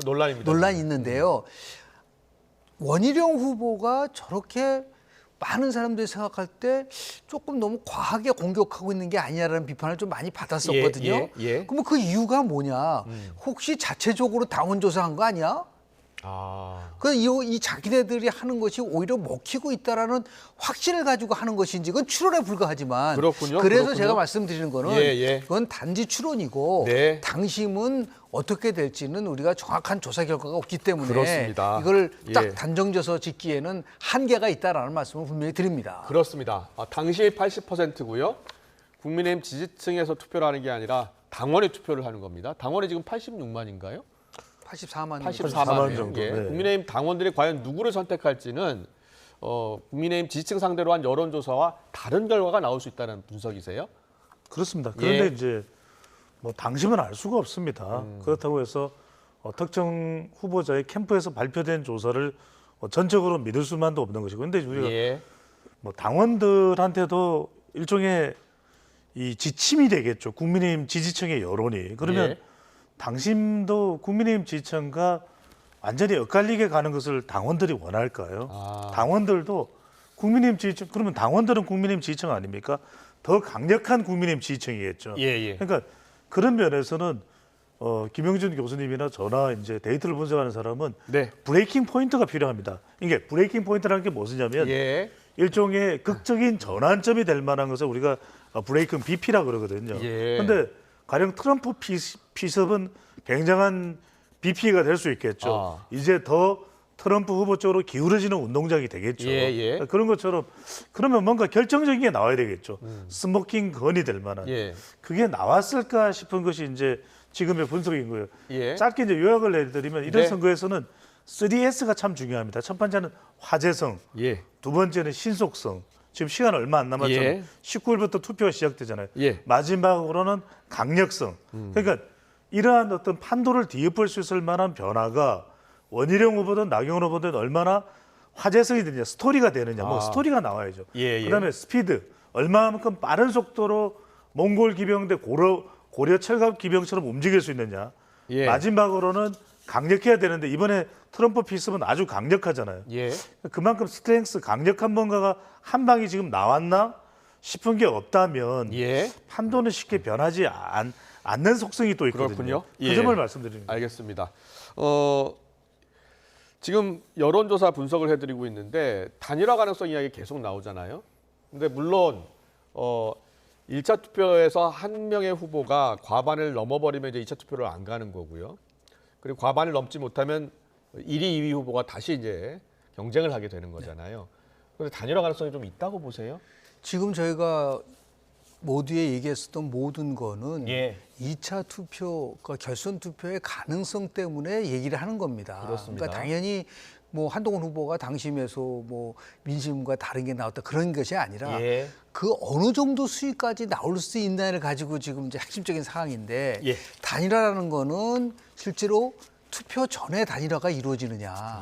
논란입니다. 논란이 있는데요. 원희룡 후보가 저렇게 많은 사람들이 생각할 때 조금 너무 과하게 공격하고 있는 게 아니냐라는 비판을 좀 많이 받았었거든요. 그럼 그 이유가 뭐냐? 혹시 자체적으로 당원 조사한 거 아니야? 이 자기네들이 하는 것이 오히려 먹히고 있다라는 확신을 가지고 하는 것인지 그건 추론에 불과하지만 그래서 제가 말씀드리는 거는 그건 단지 추론이고 당심은 어떻게 될지는 우리가 정확한 조사 결과가 없기 때문에 이걸 딱 단정져서 짓기에는 한계가 있다라는 말씀을 분명히 드립니다. 그렇습니다. 당시의 80%고요. 국민의힘 지지층에서 투표를 하는 게 아니라 당원에 투표를 하는 겁니다. 당원이 지금 86만인가요? 84만 정도. 국민의힘 당원들이 과연 누구를 선택할지는 국민의힘 지지층 상대로 한 여론조사와 다른 결과가 나올 수 있다는 분석이세요? 그렇습니다. 그런데 이제 뭐 당심은 알 수가 없습니다. 그렇다고 해서 특정 후보자의 캠프에서 발표된 조사를 전적으로 믿을 수만도 없는 것이고, 그런데 우리가 뭐 당원들한테도 일종의 이 지침이 되겠죠. 국민의힘 지지층의 여론이. 그러면 당심도 국민의힘 지지층과 완전히 엇갈리게 가는 것을 당원들이 원할까요? 당원들도 국민의힘 지지층, 그러면 당원들은 국민의힘 지지층 아닙니까? 더 강력한 국민의힘 지지층이겠죠. 그러니까 그런 면에서는 김영준 교수님이나 저나 이제 데이터를 분석하는 사람은 브레이킹 포인트가 필요합니다. 이게 브레이킹 포인트라는 게 무엇이냐면 일종의 극적인 전환점이 될 만한 것을 우리가 브레이킹 BP라 그러거든요. 그런데 가령 트럼프 피습은 굉장한 BP가 될 수 있겠죠. 이제 더 트럼프 후보 쪽으로 기울어지는 운동장이 되겠죠. 그런 것처럼 그러면 뭔가 결정적인 게 나와야 되겠죠. 스모킹 건이 될 만한. 그게 나왔을까 싶은 것이 이제 지금의 분석인 거예요. 짧게 이제 요약을 해드리면 이런 선거에서는 3S가 참 중요합니다. 첫 번째는 화제성, 두 번째는 신속성. 지금 시간 얼마 안 남았죠. 19일부터 투표가 시작되잖아요. 마지막으로는 강력성. 그러니까 이러한 어떤 판도를 뒤엎을 수 있을 만한 변화가 원희룡 후보든 나경원 후보든 얼마나 화제성이 되느냐, 스토리가 되느냐, 뭐 스토리가 나와야죠. 그다음에 스피드, 얼마만큼 빠른 속도로 몽골 기병대 고려 철갑 기병처럼 움직일 수 있느냐. 마지막으로는 강력해야 되는데 이번에 트럼프 피습은 아주 강력하잖아요. 그만큼 스트렝스, 강력한 뭔가가 한 방이 지금 나왔나 싶은 게 없다면 판도는 쉽게 변하지 않는 속성이 또 있거든요. 그 점을 말씀드립니다. 알겠습니다. 지금 여론조사 분석을 해드리고 있는데 단일화 가능성 이야기 계속 나오잖아요. 근데 물론 1차 투표에서 한 명의 후보가 과반을 넘어버리면 이제 2차 투표를 안 가는 거고요. 그리고 과반을 넘지 못하면 1위, 2위 후보가 다시 이제 경쟁을 하게 되는 거잖아요. 그런데 단일화 가능성이 좀 있다고 보세요? 지금 저희가 모두에 얘기했었던 모든 거는 2차 투표, 그러니까 결선 투표의 가능성 때문에 얘기를 하는 겁니다. 그렇습니다. 그러니까 당연히 뭐 한동훈 후보가 당심에서 뭐 민심과 다른 게 나왔다 그런 것이 아니라 그 어느 정도 수위까지 나올 수 있나를 가지고 지금 이제 핵심적인 상황인데 단일화라는 거는 실제로 투표 전에 단일화가 이루어지느냐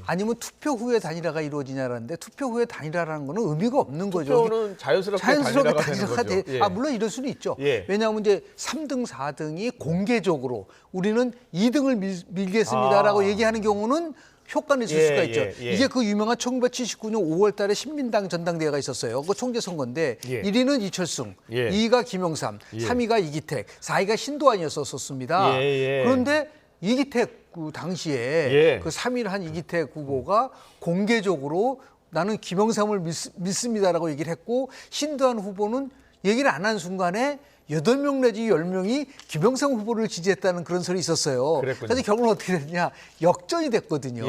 아니면 투표 후에 단일화가 이루어지냐라는데 투표 후에 단일화라는 거는 의미가 없는 거죠. 투표는 자연스럽게 단일화가 되는 거죠. 물론 이럴 수는 있죠. 왜냐하면 이제 3등, 4등이 공개적으로 우리는 2등을 밀겠습니다라고 얘기하는 경우는 효과는 있을 수가 있죠. 이게 그 유명한 1979년 5월 달에 신민당 전당대회가 있었어요. 그 총재 선거인데 1위는 이철승, 2위가 김영삼, 3위가 이기택, 4위가 신도환이었었습니다. 그런데 이기택 그 당시에 그 3위를 한 이기택 후보가 공개적으로 나는 김영삼을 믿습니다라고 얘기를 했고 신도환 후보는 얘기를 안 한 순간에 8명 내지 10명이 김영삼 후보를 지지했다는 그런 설이 있었어요. 그래서 결국은 어떻게 됐냐? 역전이 됐거든요.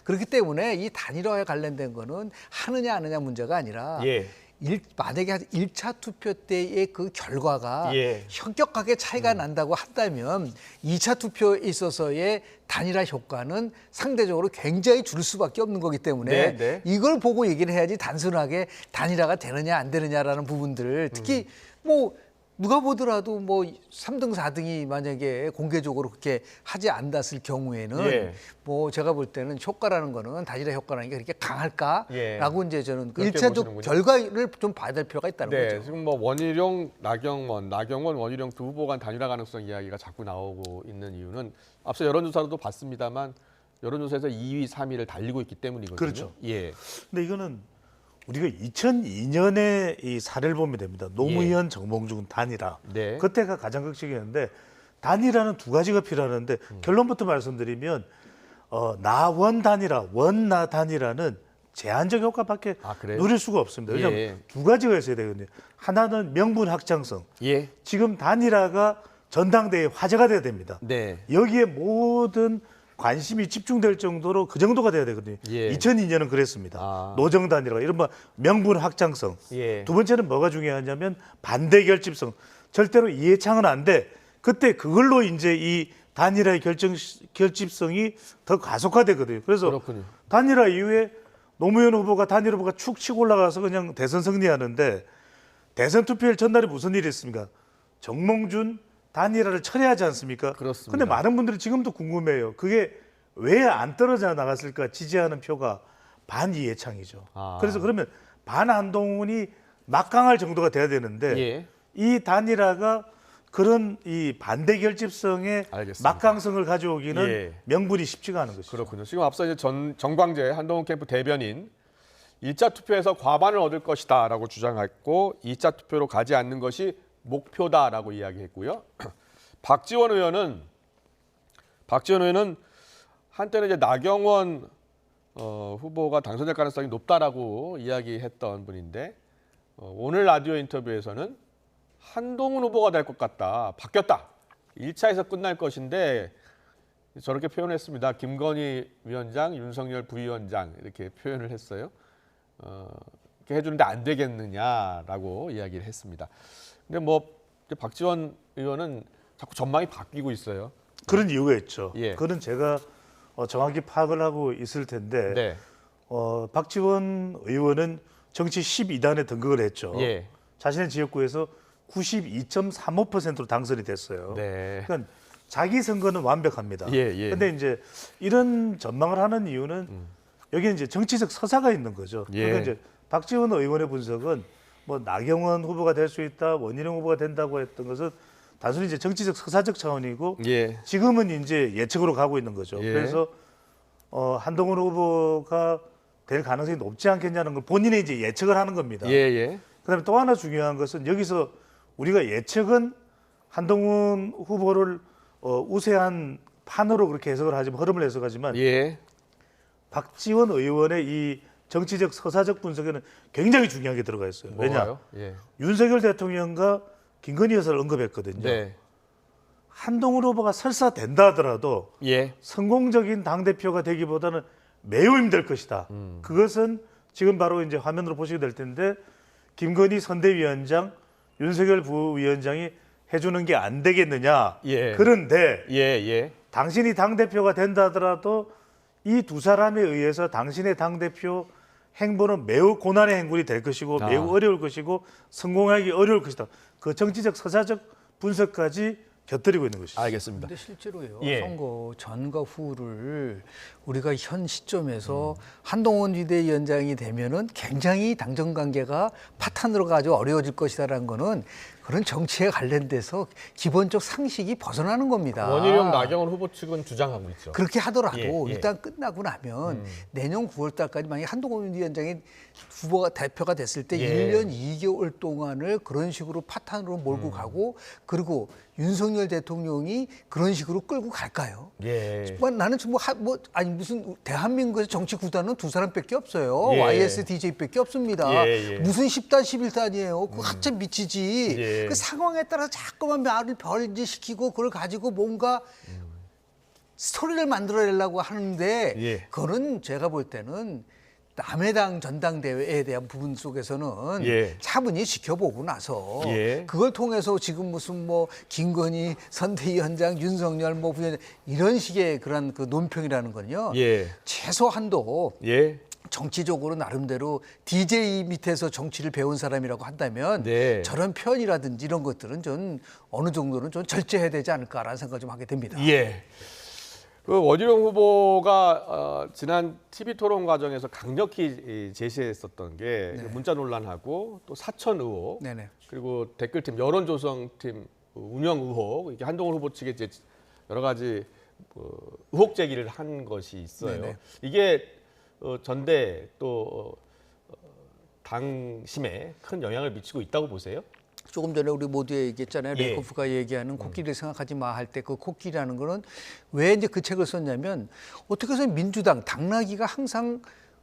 그렇기 때문에 이 단일화에 관련된 거는 하느냐 안 하느냐 문제가 아니라 만약에 1차 투표 때의 그 결과가 현격하게 차이가 난다고 한다면 2차 투표에 있어서의 단일화 효과는 상대적으로 굉장히 줄 수밖에 없는 거기 때문에 이걸 보고 얘기를 해야지 단순하게 단일화가 되느냐 안 되느냐라는 부분들 특히 뭐 누가 보더라도 뭐 3등, 4등이 만약에 공개적으로 그렇게 하지 않았을 경우에는 뭐 제가 볼 때는 효과라는 거는 단일화 효과라는 게 그렇게 강할까라고 이제 저는 그 1차적 결과를 좀 봐야 될 필요가 있다는 거죠. 지금 뭐 원희룡, 나경원, 원희룡 두 후보 간 단일화 가능성 이야기가 자꾸 나오고 있는 이유는 앞서 여론조사로도 봤습니다만 여론조사에서 2위, 3위를 달리고 있기 때문이거든요. 그렇죠. 근데 이거는 우리가 2002년에 이 사례를 보면 됩니다. 노무현, 정몽준 단일화. 그때가 가장 극적이었는데 단일화는 두 가지가 필요하는데 결론부터 말씀드리면 나원 단일화, 원나 단일화는 제한적 효과밖에 누릴 수가 없습니다. 왜냐하면 두 가지가 있어야 되거든요. 하나는 명분 확장성. 지금 단일화가 전당대회 화제가 돼야 됩니다. 여기에 모든 관심이 집중될 정도로 그 정도가 돼야 되거든요. 2002년은 그랬습니다. 노정 단일화, 이른바 명분 확장성. 두 번째는 뭐가 중요하냐면 반대 결집성. 절대로 이해창은 안 돼. 그때 그걸로 이제 이 단일화의 결집성이 더 가속화되거든요. 그래서 단일화 이후에 노무현 후보가 단일 후보가 축 치고 올라가서 그냥 대선 승리하는데 대선 투표일 전날에 무슨 일이 있습니까? 정몽준 단일화를 철회하지 않습니까? 그런데 많은 분들이 지금도 궁금해요. 그게 왜 안 떨어져 나갔을까? 지지하는 표가 반 이해창이죠. 그래서 그러면 반 한동훈이 막강할 정도가 돼야 되는데 이 단일화가 그런 이 반대 결집성의 막강성을 가져오기는 명분이 쉽지가 않은 것이죠. 그렇군요. 지금 앞서 이제 정광재 한동훈 캠프 대변인 1차 투표에서 과반을 얻을 것이다라고 주장했고 2차 투표로 가지 않는 것이 목표다라고 이야기했고요. 박지원 의원은 한때는 이제 나경원 후보가 당선될 가능성이 높다라고 이야기했던 분인데 오늘 라디오 인터뷰에서는 한동훈 후보가 될 것 같다. 바뀌었다. 1차에서 끝날 것인데 저렇게 표현했습니다. 김건희 위원장, 윤석열 부위원장 이렇게 표현을 했어요. 이렇게 해주는데 안 되겠느냐라고 이야기를 했습니다. 근데 뭐 박지원 의원은 자꾸 전망이 바뀌고 있어요. 그런 이유가 있죠. 그건 제가 정확히 파악을 하고 있을 텐데 박지원 의원은 정치 12단에 등극을 했죠. 자신의 지역구에서 92.35%로 당선이 됐어요. 그러니까 자기 선거는 완벽합니다. 그런데 이제 이런 전망을 하는 이유는 여기에 이제 정치적 서사가 있는 거죠. 그러니까 이제 박지원 의원의 분석은 뭐 나경원 후보가 될 수 있다, 원희룡 후보가 된다고 했던 것은 단순히 이제 정치적 서사적 차원이고 지금은 이제 예측으로 가고 있는 거죠. 그래서 한동훈 후보가 될 가능성이 높지 않겠냐는 걸 본인이 이제 예측을 하는 겁니다. 그다음에 또 하나 중요한 것은 여기서 우리가 예측은 한동훈 후보를 우세한 판으로 그렇게 해석을 하지만 흐름을 해석하지만 박지원 의원의 이 정치적 서사적 분석에는 굉장히 중요한 게 들어가 있어요. 왜냐? 예. 윤석열 대통령과 김건희 여사를 언급했거든요. 네. 한동훈 후보가 설사 된다 하더라도 예. 성공적인 당대표가 되기보다는 매우 힘들 것이다. 그것은 지금 바로 이제 화면으로 보시게 될 텐데 김건희 선대위원장, 윤석열 부위원장이 해주는 게 안 되겠느냐. 예. 그런데 예. 당신이 당대표가 된다 하더라도 이 두 사람에 의해서 당신의 당대표 행보는 매우 고난의 행군이 될 것이고 매우 어려울 것이고 성공하기 어려울 것이다. 그 정치적 서사적 분석까지 곁들이고 있는 것이죠. 알겠습니다. 근데 실제로요. 예. 선거 전과 후를 우리가 현 시점에서 한동훈 비대위원장이 되면은 굉장히 당정 관계가 파탄으로 가지고 어려워질 것이다라는 거는 그런 정치에 관련돼서 기본적 상식이 벗어나는 겁니다. 원희룡 나경원 후보 측은 주장하고 있죠. 그렇게 하더라도 예. 일단 끝나고 나면 내년 9월 달까지 만약에 한동훈 위원장이 후보가 대표가 됐을 때 예. 1년 2개월 동안을 그런 식으로 파탄으로 몰고 가고 그리고 윤석열 대통령이 그런 식으로 끌고 갈까요? 예. 나는 아니 무슨 대한민국의 정치 구단은 두 사람밖에 없어요. 예. YSDJ밖에 없습니다. 예. 무슨 10단 11단이에요. 그거 한참 미치지. 예. 그 상황에 따라 자꾸만 말을 변질시키고 그걸 가지고 뭔가 스토리를 만들어내려고 하는데 예. 그거는 제가 볼 때는 남의 당 전당대회에 대한 부분 속에서는 예. 차분히 지켜보고 나서 예. 그걸 통해서 지금 무슨 뭐 김건희 선대위원장, 윤석열 뭐 부위원장 이런 식의 그런 그 논평이라는 건요. 예. 최소한도 예. 정치적으로 나름대로 DJ 밑에서 정치를 배운 사람이라고 한다면 네. 저런 표현이라든지 이런 것들은 좀 어느 정도는 좀 절제해야 되지 않을까라는 생각을 좀 하게 됩니다. 예. 그 원희룡 후보가 지난 TV 토론 과정에서 강력히 제시했었던 게 문자 논란하고 또 사천 의혹 네네. 그리고 댓글팀 여론조성팀 운영 의혹 이게 한동훈 후보 측에 이제 여러 가지 의혹 제기를 한 것이 있어요. 네네. 이게 전대 또 당심에 큰 영향을 미치고 있다고 보세요? 조금 전에 우리 모두 얘기했잖아요. 예. 레이코프가 얘기하는 코끼리를 생각하지 마 할 때 그 코끼리라는 거는 왜 이제 그 책을 썼냐면 어떻게 해서 민주당 당나귀가 항상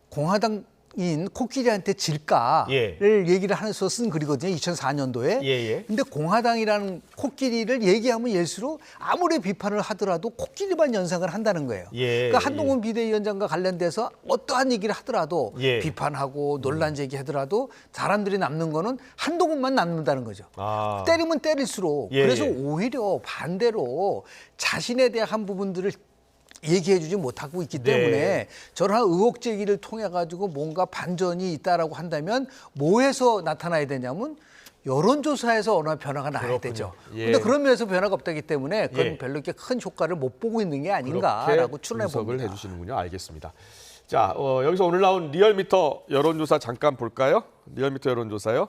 공화당인 코끼리한테 질까를 예. 얘기를 하면서 쓴 글이거든요. 2004년도에. 예. 근데 공화당이라는 코끼리를 얘기하면 예수로 아무리 비판을 하더라도 코끼리만 연상을 한다는 거예요. 예. 그러니까 한동훈 비대위원장과 관련돼서 어떠한 얘기를 하더라도 예. 비판하고 논란 제기하더라도 사람들이 남는 거는 한동훈만 남는다는 거죠. 아. 때리면 때릴수록 예. 그래서 오히려 반대로 자신에 대한 부분들을 얘기해주지 못하고 있기 때문에 저런 의혹 제기를 통해 가지고 뭔가 반전이 있다라고 한다면 뭐에서 나타나야 되냐면 여론조사에서 어느 변화가 나야 되죠. 그런데 그런 면에서 변화가 없다기 때문에 그건 별로 이렇게 큰 효과를 못 보고 있는 게 아닌가라고 추론해 봅니다. 해주시는군요. 알겠습니다. 자, 여기서 오늘 나온 리얼미터 여론조사 잠깐 볼까요? 리얼미터 여론조사요.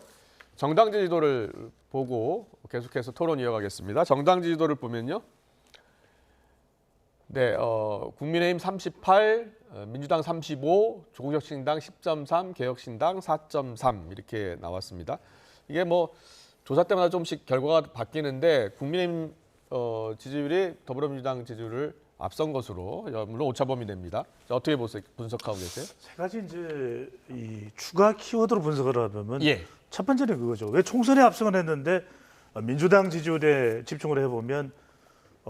정당 지지도를 보고 계속해서 토론 이어가겠습니다. 정당 지지도를 보면요. 네, 국민의힘 38, 민주당 35, 조국혁신당 10.3, 개혁신당 4.3 이렇게 나왔습니다. 이게 뭐 조사 때마다 조금씩 결과가 바뀌는데 국민의힘 지지율이 더불어민주당 지지율을 앞선 것으로 물론 오차범위 됩니다. 어떻게 분석하고 계세요? 세 가지 이제 이 추가 키워드로 분석을 하면 예. 첫 번째는 그거죠. 왜 총선에 압승을 했는데 민주당 지지율에 집중을 해보면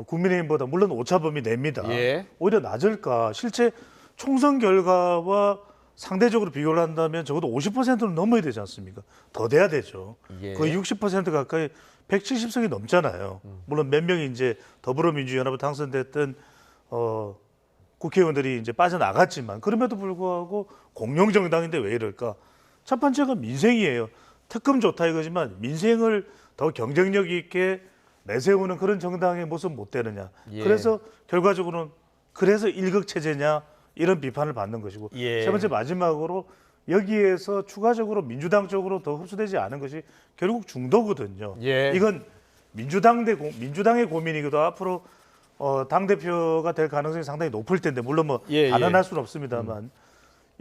국민의힘보다 물론 오차범위 냅니다. 예. 오히려 낮을까? 실제 총선 결과와 상대적으로 비교를 한다면 적어도 50%는 넘어야 되지 않습니까? 더 돼야 되죠. 예. 거의 60% 가까이 170석이 넘잖아요. 물론 몇 명이 이제 더불어민주연합에 당선됐던 국회의원들이 이제 빠져나갔지만 그럼에도 불구하고 공룡정당인데 왜 이럴까? 첫 번째가 민생이에요. 특검 좋다 이거지만 민생을 더 경쟁력 있게 내세우는 그런 정당의 모습 못 되느냐. 예. 그래서 결과적으로는 그래서 일극체제냐 이런 비판을 받는 것이고 예. 세 번째 마지막으로 여기에서 추가적으로 민주당 쪽으로 더 흡수되지 않은 것이 결국 중도거든요. 예. 이건 민주당의 고민이기도 앞으로 당대표가 될 가능성이 상당히 높을 텐데 물론 뭐 단언할 수는 없습니다만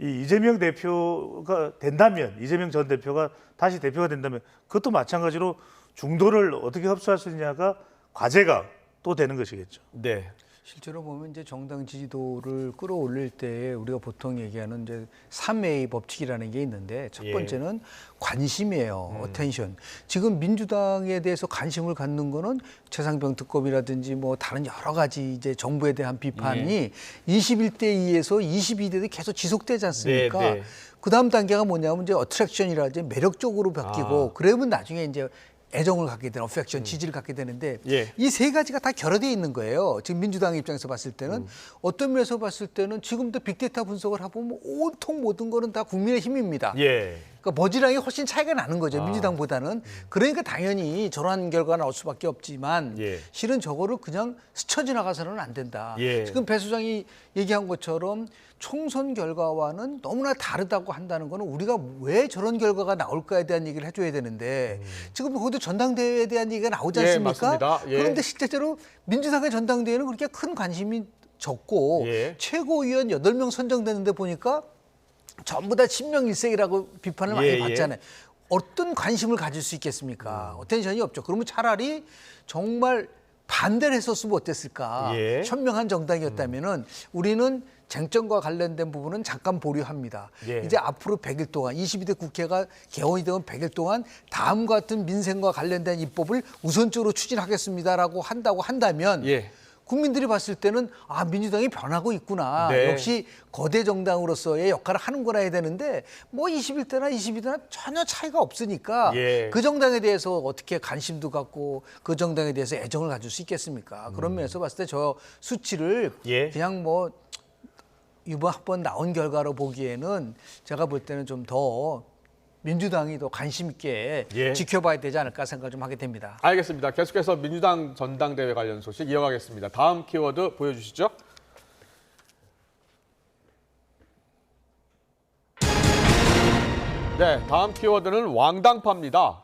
이 이재명 대표가 된다면 이재명 전 대표가 다시 대표가 된다면 그것도 마찬가지로 중도를 어떻게 흡수할 수 있냐가 과제가 또 되는 것이겠죠. 네. 실제로 보면 이제 정당 지지도를 끌어올릴 때 우리가 보통 얘기하는 이제 3A 법칙이라는 게 있는데 첫 번째는 관심이에요. 어텐션. 지금 민주당에 대해서 관심을 갖는 거는 최상병 특검이라든지 뭐 다른 여러 가지 이제 정부에 대한 비판이 21대 2에서 22대도 계속 지속되지 않습니까? 네. 그 다음 단계가 뭐냐면 이제 어트랙션이라든지 매력적으로 바뀌고 그러면 나중에 이제 애정을 갖게 되는 어펙션, 지지를 갖게 되는데 이 세 가지가 다 결여되어 있는 거예요. 지금 민주당의 입장에서 봤을 때는 어떤 면에서 봤을 때는 지금도 빅데이터 분석을 해보면 온통 모든 거는 다 국민의 힘입니다. 그러니까 머지랑이 훨씬 차이가 나는 거죠. 민주당보다는. 그러니까 당연히 저러한 결과가 나올 수밖에 없지만 실은 저거를 그냥 스쳐 지나가서는 안 된다. 지금 배 소장이 얘기한 것처럼 총선 결과와는 너무나 다르다고 한다는 거는 우리가 왜 저런 결과가 나올까에 대한 얘기를 해줘야 되는데 지금 거기도 전당대회에 대한 얘기가 나오지 않습니까? 맞습니다. 그런데 실제로 민주당의 전당대회는 그렇게 큰 관심이 적고 최고위원 8명 선정되는데 보니까 전부 다 친명일색이라고 비판을 많이 받잖아요. 어떤 관심을 가질 수 있겠습니까? 어텐션이 없죠. 그러면 차라리 정말 반대를 했었으면 어땠을까? 현명한 정당이었다면은 우리는 쟁점과 관련된 부분은 잠깐 보류합니다. 이제 앞으로 100일 동안 22대 국회가 개원이 되면 100일 동안 다음과 같은 민생과 관련된 입법을 우선적으로 추진하겠습니다라고 한다면 국민들이 봤을 때는 아 민주당이 변하고 있구나. 역시 거대 정당으로서의 역할을 하는구나 해야 되는데 뭐 21대나 22대나 전혀 차이가 없으니까 그 정당에 대해서 어떻게 관심도 갖고 그 정당에 대해서 애정을 가질 수 있겠습니까? 그런 면에서 봤을 때 저 수치를 그냥 뭐 이번 한번 나온 결과로 보기에는 제가 볼 때는 좀 더 민주당이 더 관심 있게 지켜봐야 되지 않을까 생각을 좀 하게 됩니다. 알겠습니다. 계속해서 민주당 전당대회 관련 소식 이어가겠습니다. 다음 키워드 보여주시죠. 네, 다음 키워드는 왕당파입니다.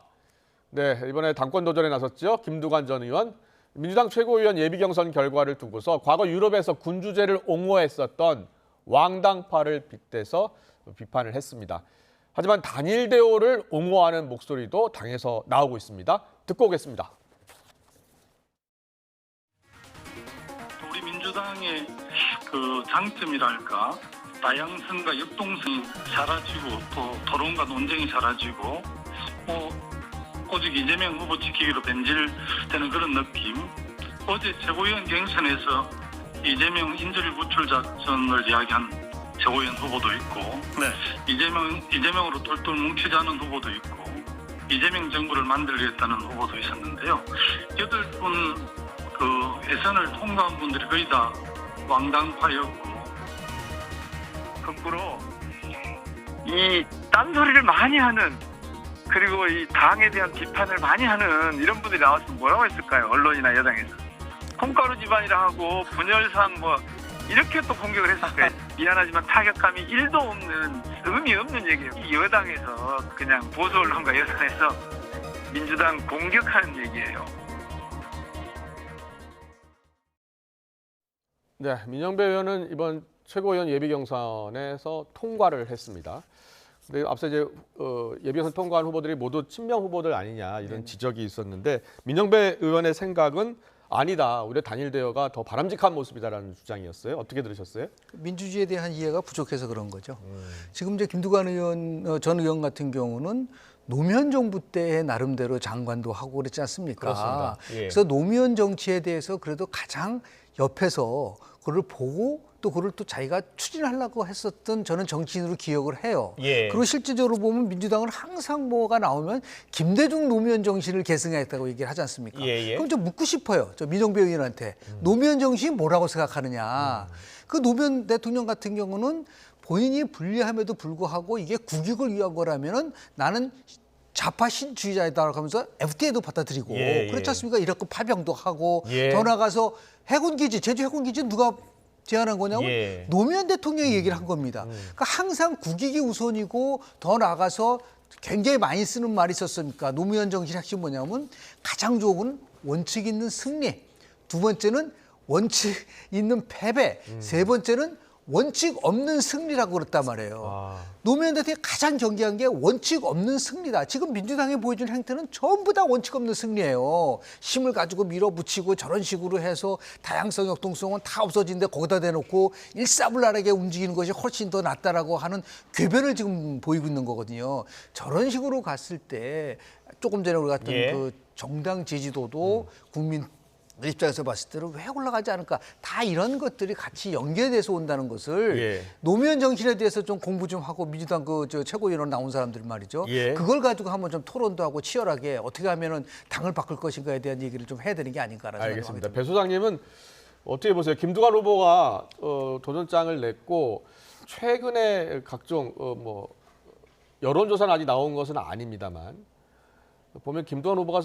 네, 이번에 당권 도전에 나섰죠. 김두관 전 의원. 민주당 최고위원 예비경선 결과를 두고서 과거 유럽에서 군주제를 옹호했었던 왕당파를 빗대서 비판을 했습니다. 하지만 단일 대우를 옹호하는 목소리도 당에서 나오고 있습니다. 듣고 오겠습니다. 우리 민주당의 그 장점이랄까 다양성과 역동성이 사라지고 또 토론과 논쟁이 사라지고 오직 이재명 후보 지키기로 변질되는 그런 느낌. 어제 최고위원 경선에서 이재명 인질 구출 작전을 이야기한 최고위원 후보도 있고 이재명으로 똘똘 뭉치자는 후보도 있고 이재명 정부를 만들겠다는 후보도 있었는데요. 8분 그 예선을 통과한 분들이 거의 다 왕당파였고 거꾸로 이 딴소리를 많이 하는 그리고 이 당에 대한 비판을 많이 하는 이런 분들이 나왔으면 뭐라고 했을까요? 언론이나 여당에서. 콩가루 집안이라 하고 분열상 뭐 이렇게 또 공격을 했을 거예요. 미안하지만 타격감이 1도 없는 의미 없는 얘기예요. 여당에서 그냥 보수 언론과 여당에서 민주당 공격하는 얘기예요. 네, 민영배 의원은 이번 최고위원 예비경선에서 통과를 했습니다. 근데 앞서 이제 예비경선 통과한 후보들이 모두 친명 후보들 아니냐 이런 지적이 있었는데 민영배 의원의 생각은 아니다. 오히려 단일 대우가 더 바람직한 모습이다라는 주장이었어요. 어떻게 들으셨어요? 민주주의에 대한 이해가 부족해서 그런 거죠. 지금 이제 김두관 의원 전 의원 같은 경우는 노무현 정부 때 나름대로 장관도 하고 그랬지 않습니까? 그렇습니다. 그래서 노무현 정치에 대해서 그래도 가장 옆에서 그걸 보고 또 그걸 또 자기가 추진하려고 했었던 저는 정치인으로 기억을 해요. 그리고 실질적으로 보면 민주당은 항상 뭐가 나오면 김대중 노무현 정신을 계승했다고 얘기를 하지 않습니까? 그럼 좀 묻고 싶어요. 저 민정배 의원한테. 노무현 정신이 뭐라고 생각하느냐. 그 노무현 대통령 같은 경우는 본인이 불리함에도 불구하고 이게 국익을 위한 거라면은 나는 좌파 신주의자이다라고 하면서 FTA도 받아들이고 그렇지 않습니까? 이라크 파병도 하고 더 나가서 해군기지, 제주 해군기지 누가 제안한 거냐면 노무현 대통령이 얘기를 한 겁니다. 그러니까 항상 국익이 우선이고 더 나아가서 굉장히 많이 쓰는 말이 있었으니까 노무현 정신의 핵심이 뭐냐면 가장 좋은 원칙 있는 승리, 두 번째는 원칙 있는 패배, 세 번째는 원칙 없는 승리라고 그랬단 말이에요. 노무현 대통령이 가장 경계한 게 원칙 없는 승리다. 지금 민주당이 보여준 행태는 전부 다 원칙 없는 승리예요. 힘을 가지고 밀어붙이고 저런 식으로 해서 다양성, 역동성은 다 없어진데 거기다 대놓고 일사불란하게 움직이는 것이 훨씬 더 낫다라고 하는 궤변을 지금 보이고 있는 거거든요. 저런 식으로 갔을 때 조금 전에 우리 같은 그 정당 지지도도 국민 입장에서 봤을 때는 왜 올라가지 않을까? 다 이런 것들이 같이 연계돼서 온다는 것을 노무현 정신에 대해서 좀 공부 좀 하고 민주당 저 최고위원 나온 사람들 말이죠. 그걸 가지고 한번 좀 토론도 하고 치열하게 어떻게 하면은 당을 바꿀 것인가에 대한 얘기를 좀 해야 되는 게 아닌가라는 생각이 듭니다. 알겠습니다. 배 소장님은 어떻게 보세요? 김두관 후보가 도전장을 냈고 최근에 각종 뭐 여론조사는 아직 나온 것은 아닙니다만 보면 김두관 후보가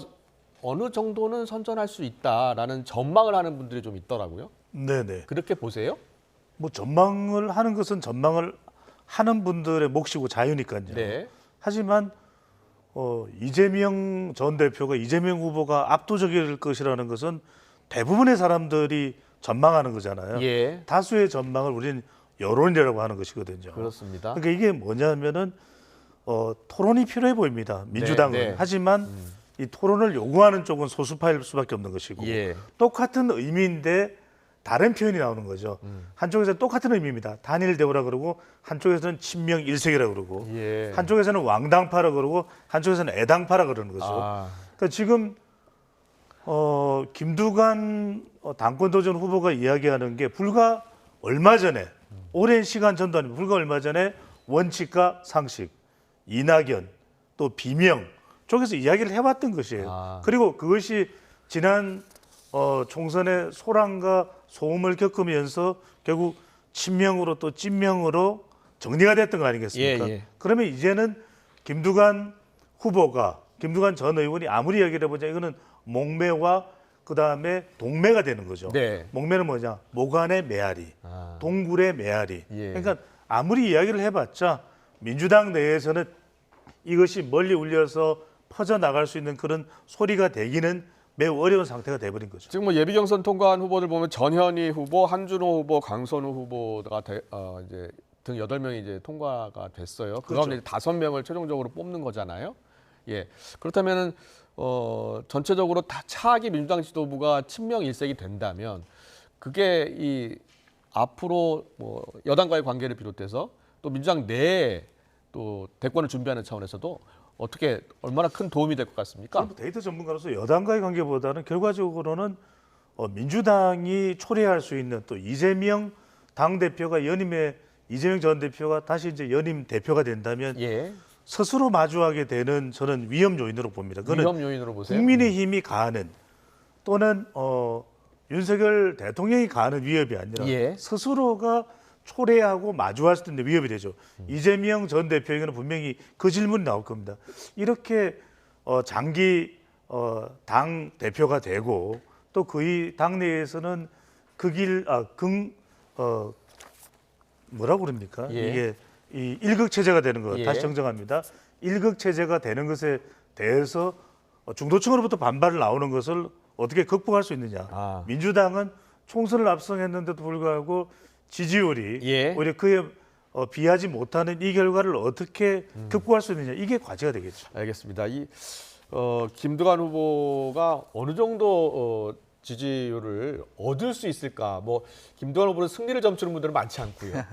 어느 정도는 선전할 수 있다라는 전망을 하는 분들이 좀 있더라고요. 네네. 그렇게 보세요? 뭐 전망을 하는 것은 전망을 하는 분들의 몫이고 자유니까요. 네. 하지만 이재명 전 대표가 이재명 후보가 압도적일 것이라는 것은 대부분의 사람들이 전망하는 거잖아요. 예. 다수의 전망을 우리는 여론이라고 하는 것이거든요. 그렇습니다. 그러니까 이게 뭐냐면은 토론이 필요해 보입니다. 민주당은. 네. 하지만 이 토론을 요구하는 쪽은 소수파일 수밖에 없는 것이고 똑같은 의미인데 다른 표현이 나오는 거죠. 한쪽에서는 똑같은 의미입니다. 단일 대우라 그러고 한쪽에서는 친명 일색이라 그러고 한쪽에서는 왕당파라 그러고 한쪽에서는 애당파라 그러는 거죠. 그러니까 지금 김두관 당권 도전 후보가 이야기하는 게 불과 얼마 전에 오랜 시간 전도 아니고 불과 얼마 전에 원칙과 상식, 이낙연 또 비명 쪽에서 이야기를 해왔던 것이에요. 그리고 그것이 지난 총선의 소란과 소음을 겪으면서 결국 친명으로 또 찐명으로 정리가 됐던 거 아니겠습니까? 그러면 이제는 김두관 후보가 김두관 전 의원이 아무리 이야기를 해보자 이거는 목매와 그다음에 동매가 되는 거죠. 목매는 뭐냐? 목안의 메아리, 동굴의 메아리. 그러니까 아무리 이야기를 해봤자 민주당 내에서는 이것이 멀리 울려서 퍼져나갈 수 있는 그런 소리가 되기는 매우 어려운 상태가 돼버린 거죠. 지금 뭐 예비 경선 통과한 후보들 보면 전현희 후보, 한준호 후보, 강선우 후보가 이제 등 8명이 이제 통과가 됐어요. 그 가운데 5명을 최종적으로 뽑는 거잖아요. 예. 그렇다면은 전체적으로 다 차기 민주당 지도부가 친명 일색이 된다면 그게 이 앞으로 뭐 여당과의 관계를 비롯해서 또 민주당 내에 또 대권을 준비하는 차원에서도 어떻게 얼마나 큰 도움이 될 것 같습니까? 데이터 전문가로서 여당과의 관계보다는 결과적으로는 민주당이 초래할 수 있는 또 이재명 당대표가 연임의 이재명 전 대표가 다시 이제 연임 대표가 된다면 스스로 마주하게 되는 저는 위험 요인으로 봅니다. 그거는 위험 요인으로 보세요? 국민의힘이 가하는 또는 윤석열 대통령이 가하는 위협이 아니라 스스로가 초래하고 마주할 수 있는 위협이 되죠. 이재명 전 대표에게는 분명히 그 질문이 나올 겁니다. 이렇게 장기 당 대표가 되고 또 그 당내에서는 뭐라고 그럽니까? 이게 이 일극 체제가 되는 것 다시 정정합니다. 일극 체제가 되는 것에 대해서 중도층으로부터 반발을 나오는 것을 어떻게 극복할 수 있느냐? 민주당은 총선을 압승했는데도 불구하고 지지율이 오히려 그에 비하지 못하는 이 결과를 어떻게 극복할 수 있느냐 이게 과제가 되겠죠. 알겠습니다. 이 김두관 후보가 어느 정도 지지율을 얻을 수 있을까? 뭐 김두관 후보는 승리를 점치는 분들은 많지 않고요.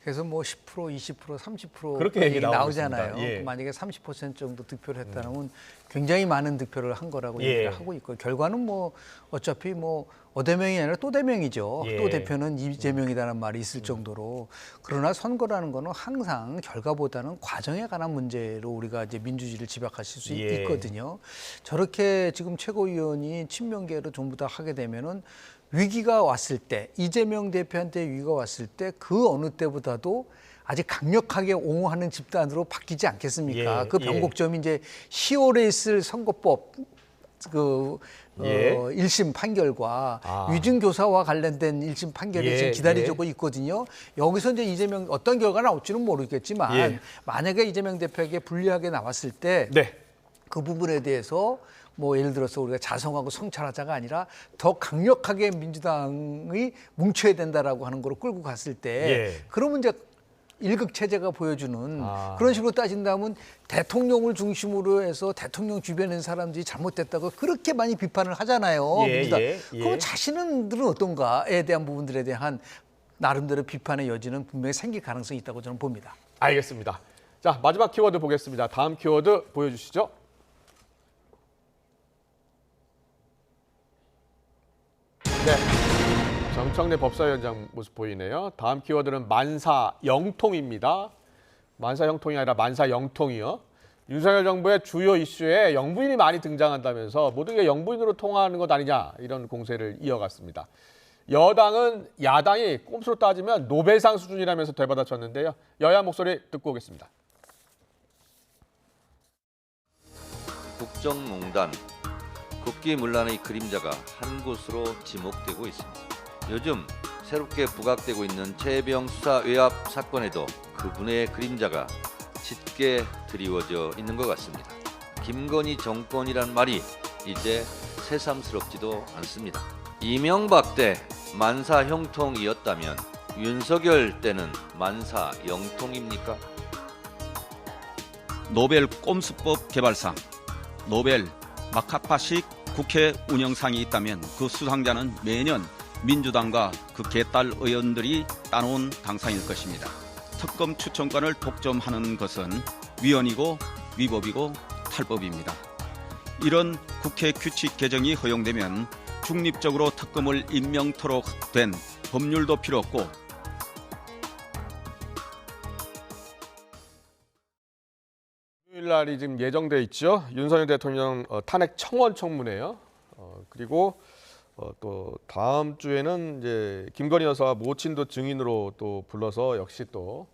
그래서 뭐 10%, 20%, 30% 그렇게 얘기 나오잖아요. 만약에 30% 정도 득표를 했다면 굉장히 많은 득표를 한 거라고 얘기를 하고 있고 결과는 뭐 어차피 뭐 어대명이 아니라 또 대명이죠. 또 대표는 이재명이라는 말이 있을 정도로 그러나 선거라는 거는 항상 결과보다는 과정에 관한 문제로 우리가 이제 민주주의를 집약하실 수 있거든요. 저렇게 지금 최고위원이 친명계로 전부 다 하게 되면은 위기가 왔을 때 이재명 대표한테 위기가 왔을 때 그 어느 때보다도 아직 강력하게 옹호하는 집단으로 바뀌지 않겠습니까? 그 변곡점이 이제 10월에 있을 선거법 1심 판결과 위증교사와 관련된 1심 판결이 지금 기다려지고 있거든요. 여기서 이제 이재명 어떤 결과가 나올지는 모르겠지만 만약에 이재명 대표에게 불리하게 나왔을 때 그 부분에 대해서 뭐 예를 들어서 우리가 자성하고 성찰하자가 아니라 더 강력하게 민주당이 뭉쳐야 된다라고 하는 거로 끌고 갔을 때 그러면 이제 일극 체제가 보여주는 그런 식으로 따진다면 대통령을 중심으로 해서 대통령 주변에 있는 사람들이 잘못됐다고 그렇게 많이 비판을 하잖아요. 그럼 자신들은 어떤가에 대한 부분들에 대한 나름대로 비판의 여지는 분명히 생길 가능성이 있다고 저는 봅니다. 알겠습니다. 자, 마지막 키워드 보겠습니다. 다음 키워드 보여주시죠. 네, 정청래 법사위원장 모습 보이네요. 다음 키워드는 만사영통입니다. 만사형통이 아니라 만사영통이요. 윤석열 정부의 주요 이슈에 영부인이 많이 등장한다면서 모든 게 영부인으로 통하는 것 아니냐 이런 공세를 이어갔습니다. 여당은 야당이 꼼수로 따지면 노벨상 수준이라면서 되받아쳤는데요. 여야 목소리 듣고 오겠습니다. 국정농단, 국기문란의 그림자가 한 곳으로 지목되고 있습니다. 요즘 새롭게 부각되고 있는 최혜병 수사 외압 사건에도 그분의 그림자가 짙게 드리워져 있는 것 같습니다. 김건희 정권이란 말이 이제 새삼스럽지도 않습니다. 이명박 때 만사형통이었다면 윤석열 때는 만사영통입니까? 노벨 꼼수법 개발상, 노벨 마카파식 국회 운영상이 있다면 그 수상자는 매년 민주당과 그 개딸 의원들이 따놓은 당상일 것입니다. 특검 추천권을 독점하는 것은 위헌이고 위법이고 탈법입니다. 이런 국회 규칙 개정이 허용되면 중립적으로 특검을 임명토록 된 법률도 필요 없고 토요일 날이 지금 예정돼 있죠. 윤석열 대통령 탄핵 청원 청문회요. 그리고 또 다음 주에는 이제 김건희 여사 모친도 증인으로 또 불러서 역시 또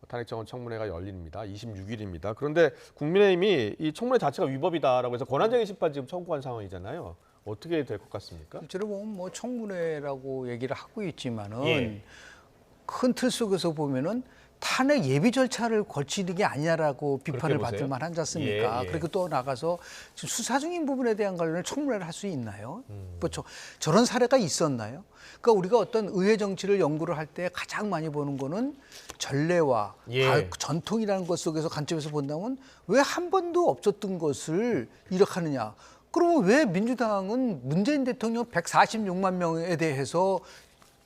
탄핵 청원 청문회가 열립니다. 26일입니다. 그런데 국민의힘이 이 청문회 자체가 위법이다라고 해서 권한쟁의 심판 지금 청구한 상황이잖아요. 어떻게 될 것 같습니까? 실제로 보면 뭐 청문회라고 얘기를 하고 있지만은 큰 틀 속에서 보면은 탄핵 예비 절차를 거치는 게 아니냐라고 비판을 받을 만하지 않습니까? 그리고 또 나가서 지금 수사 중인 부분에 대한 관련을 청문회를 할 수 있나요? 뭐 저런 사례가 있었나요? 그러니까 우리가 어떤 의회 정치를 연구를 할 때 가장 많이 보는 거는 전례와 전통이라는 것 속에서 관점에서 본다면 왜 한 번도 없었던 것을 이렇게 하느냐? 그러면 왜 민주당은 문재인 대통령 146만 명에 대해서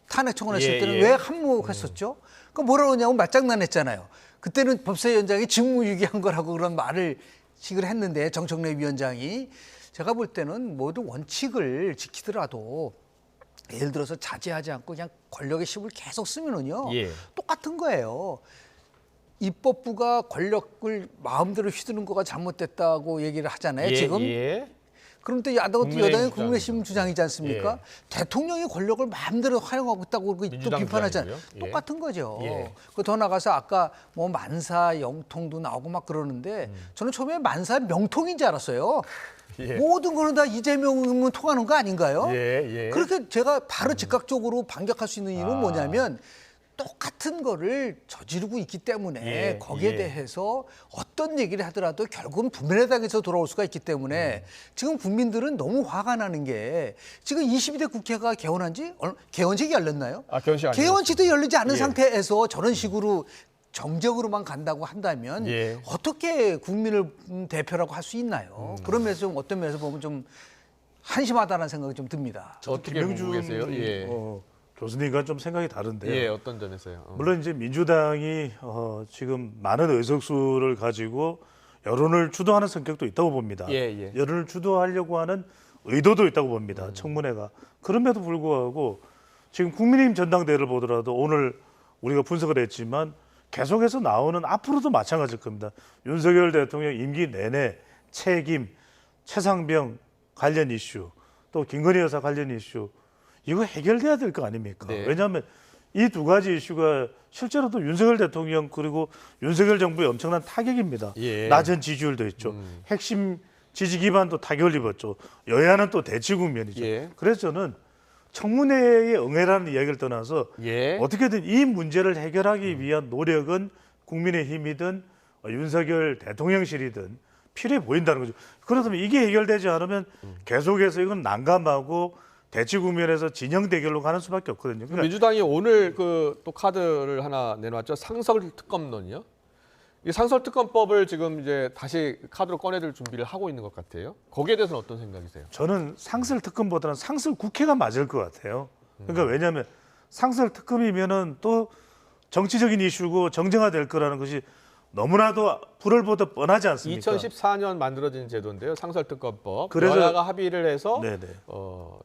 탄핵 청원했을 때는 왜 한몫했었죠? 그러니까 뭐라고 하냐면 말장난했잖아요. 그때는 법사위원장이 직무유기한 거라고 그런 말을 식을 했는데 정청래 위원장이 제가 볼 때는 모두 원칙을 지키더라도 예를 들어서 자제하지 않고 그냥 권력의 힘을 계속 쓰면은요 똑같은 거예요. 입법부가 권력을 마음대로 휘두르는 거가 잘못됐다고 얘기를 하잖아요. 지금. 그럼 또 여당이 국민의힘 주장이지 않습니까? 대통령이 권력을 마음대로 활용하고 있다고 또 비판하잖아요. 똑같은 거죠. 더 나가서 아까 뭐 만사영통도 나오고 막 그러는데 저는 처음에 만사명통인 줄 알았어요. 모든 거는 다 이재명은 통하는 거 아닌가요? 그렇게 제가 바로 즉각적으로 반격할 수 있는 이유는 뭐냐면 똑같은 거를 저지르고 있기 때문에 거기에 대해서 어떤 얘기를 하더라도 결국은 부메랑에서 돌아올 수가 있기 때문에 지금 국민들은 너무 화가 나는 게 지금 22대 국회가 개원식이 열렸나요? 개원식도 열리지 않은 상태에서 저런 식으로 정적으로만 간다고 한다면 어떻게 국민을 대표라고 할 수 있나요? 그런 면에서 좀 어떤 면에서 보면 좀 한심하다는 생각이 좀 듭니다. 어떻게 보고 계세요? 교수님과 좀 생각이 다른데요. 어떤 점에서요? 물론 이제 민주당이 지금 많은 의석수를 가지고 여론을 주도하는 성격도 있다고 봅니다. 여론을 주도하려고 하는 의도도 있다고 봅니다. 청문회가. 그럼에도 불구하고 지금 국민의힘 전당대회를 보더라도 오늘 우리가 분석을 했지만 계속해서 나오는 앞으로도 마찬가지일 겁니다. 윤석열 대통령 임기 내내 책임, 최상병 관련 이슈, 또 김건희 여사 관련 이슈 이거 해결돼야 될 거 아닙니까? 왜냐하면 이 두 가지 이슈가 실제로도 윤석열 대통령 그리고 윤석열 정부의 엄청난 타격입니다. 낮은 지지율도 있죠. 핵심 지지 기반도 타격을 입었죠. 여야는 또 대치 국면이죠. 그래서 저는 청문회의 응해라는 이야기를 떠나서 어떻게든 이 문제를 해결하기 위한 노력은 국민의힘이든 윤석열 대통령실이든 필요해 보인다는 거죠. 그렇다면 이게 해결되지 않으면 계속해서 이건 난감하고 대치 국면에서 진영 대결로 가는 수밖에 없거든요. 그러니까 민주당이 오늘 그 또 카드를 하나 내놓았죠. 상설 특검론이요. 이 상설 특검법을 지금 이제 다시 카드로 꺼내들 준비를 하고 있는 것 같아요. 거기에 대해서는 어떤 생각이세요? 저는 상설 특검보다는 상설 국회가 맞을 것 같아요. 그러니까 왜냐하면 상설 특검이면은 또 정치적인 이슈고 정쟁화될 거라는 것이 너무나도 불을 보듯 뻔하지 않습니까? 2014년 만들어진 제도인데요. 상설 특검법. 그래서 여야가 합의를 해서 네네.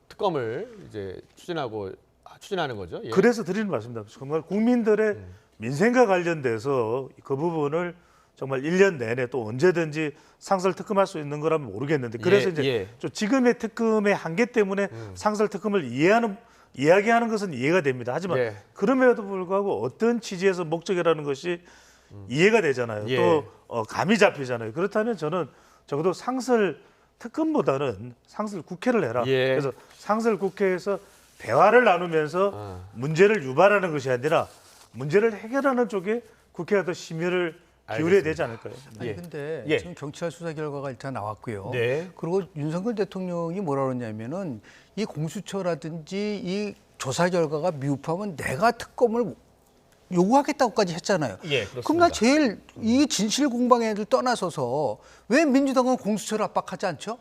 특검을 이제 추진하는 거죠. 예. 그래서 드리는 말씀입니다. 정말 국민들의 민생과 관련돼서 그 부분을 정말 1년 내내 또 언제든지 상설 특검할 수 있는 거라면 모르겠는데 그래서 이제 좀 지금의 특검의 한계 때문에 상설 특검을 이야기하는 것은 이해가 됩니다. 하지만 그럼에도 불구하고 어떤 취지에서 목적이라는 것이 이해가 되잖아요. 또 감이 잡히잖아요. 그렇다면 저는 적어도 상설 특검보다는 상설 국회를 해라. 그래서 상설 국회에서 대화를 나누면서 문제를 유발하는 것이 아니라 문제를 해결하는 쪽에 국회가 더 심혈을 기울여야 되지 않을까요? 아니 근데 지금 경찰 수사 결과가 일단 나왔고요. 그리고 윤석열 대통령이 뭐라 그러냐면은 이 공수처라든지 이 조사 결과가 미흡하면 내가 특검을 요구하겠다고까지 했잖아요. 그럼 나 제일 이 진실 공방에를 떠나서서 왜 민주당은 공수처를 압박하지 않죠?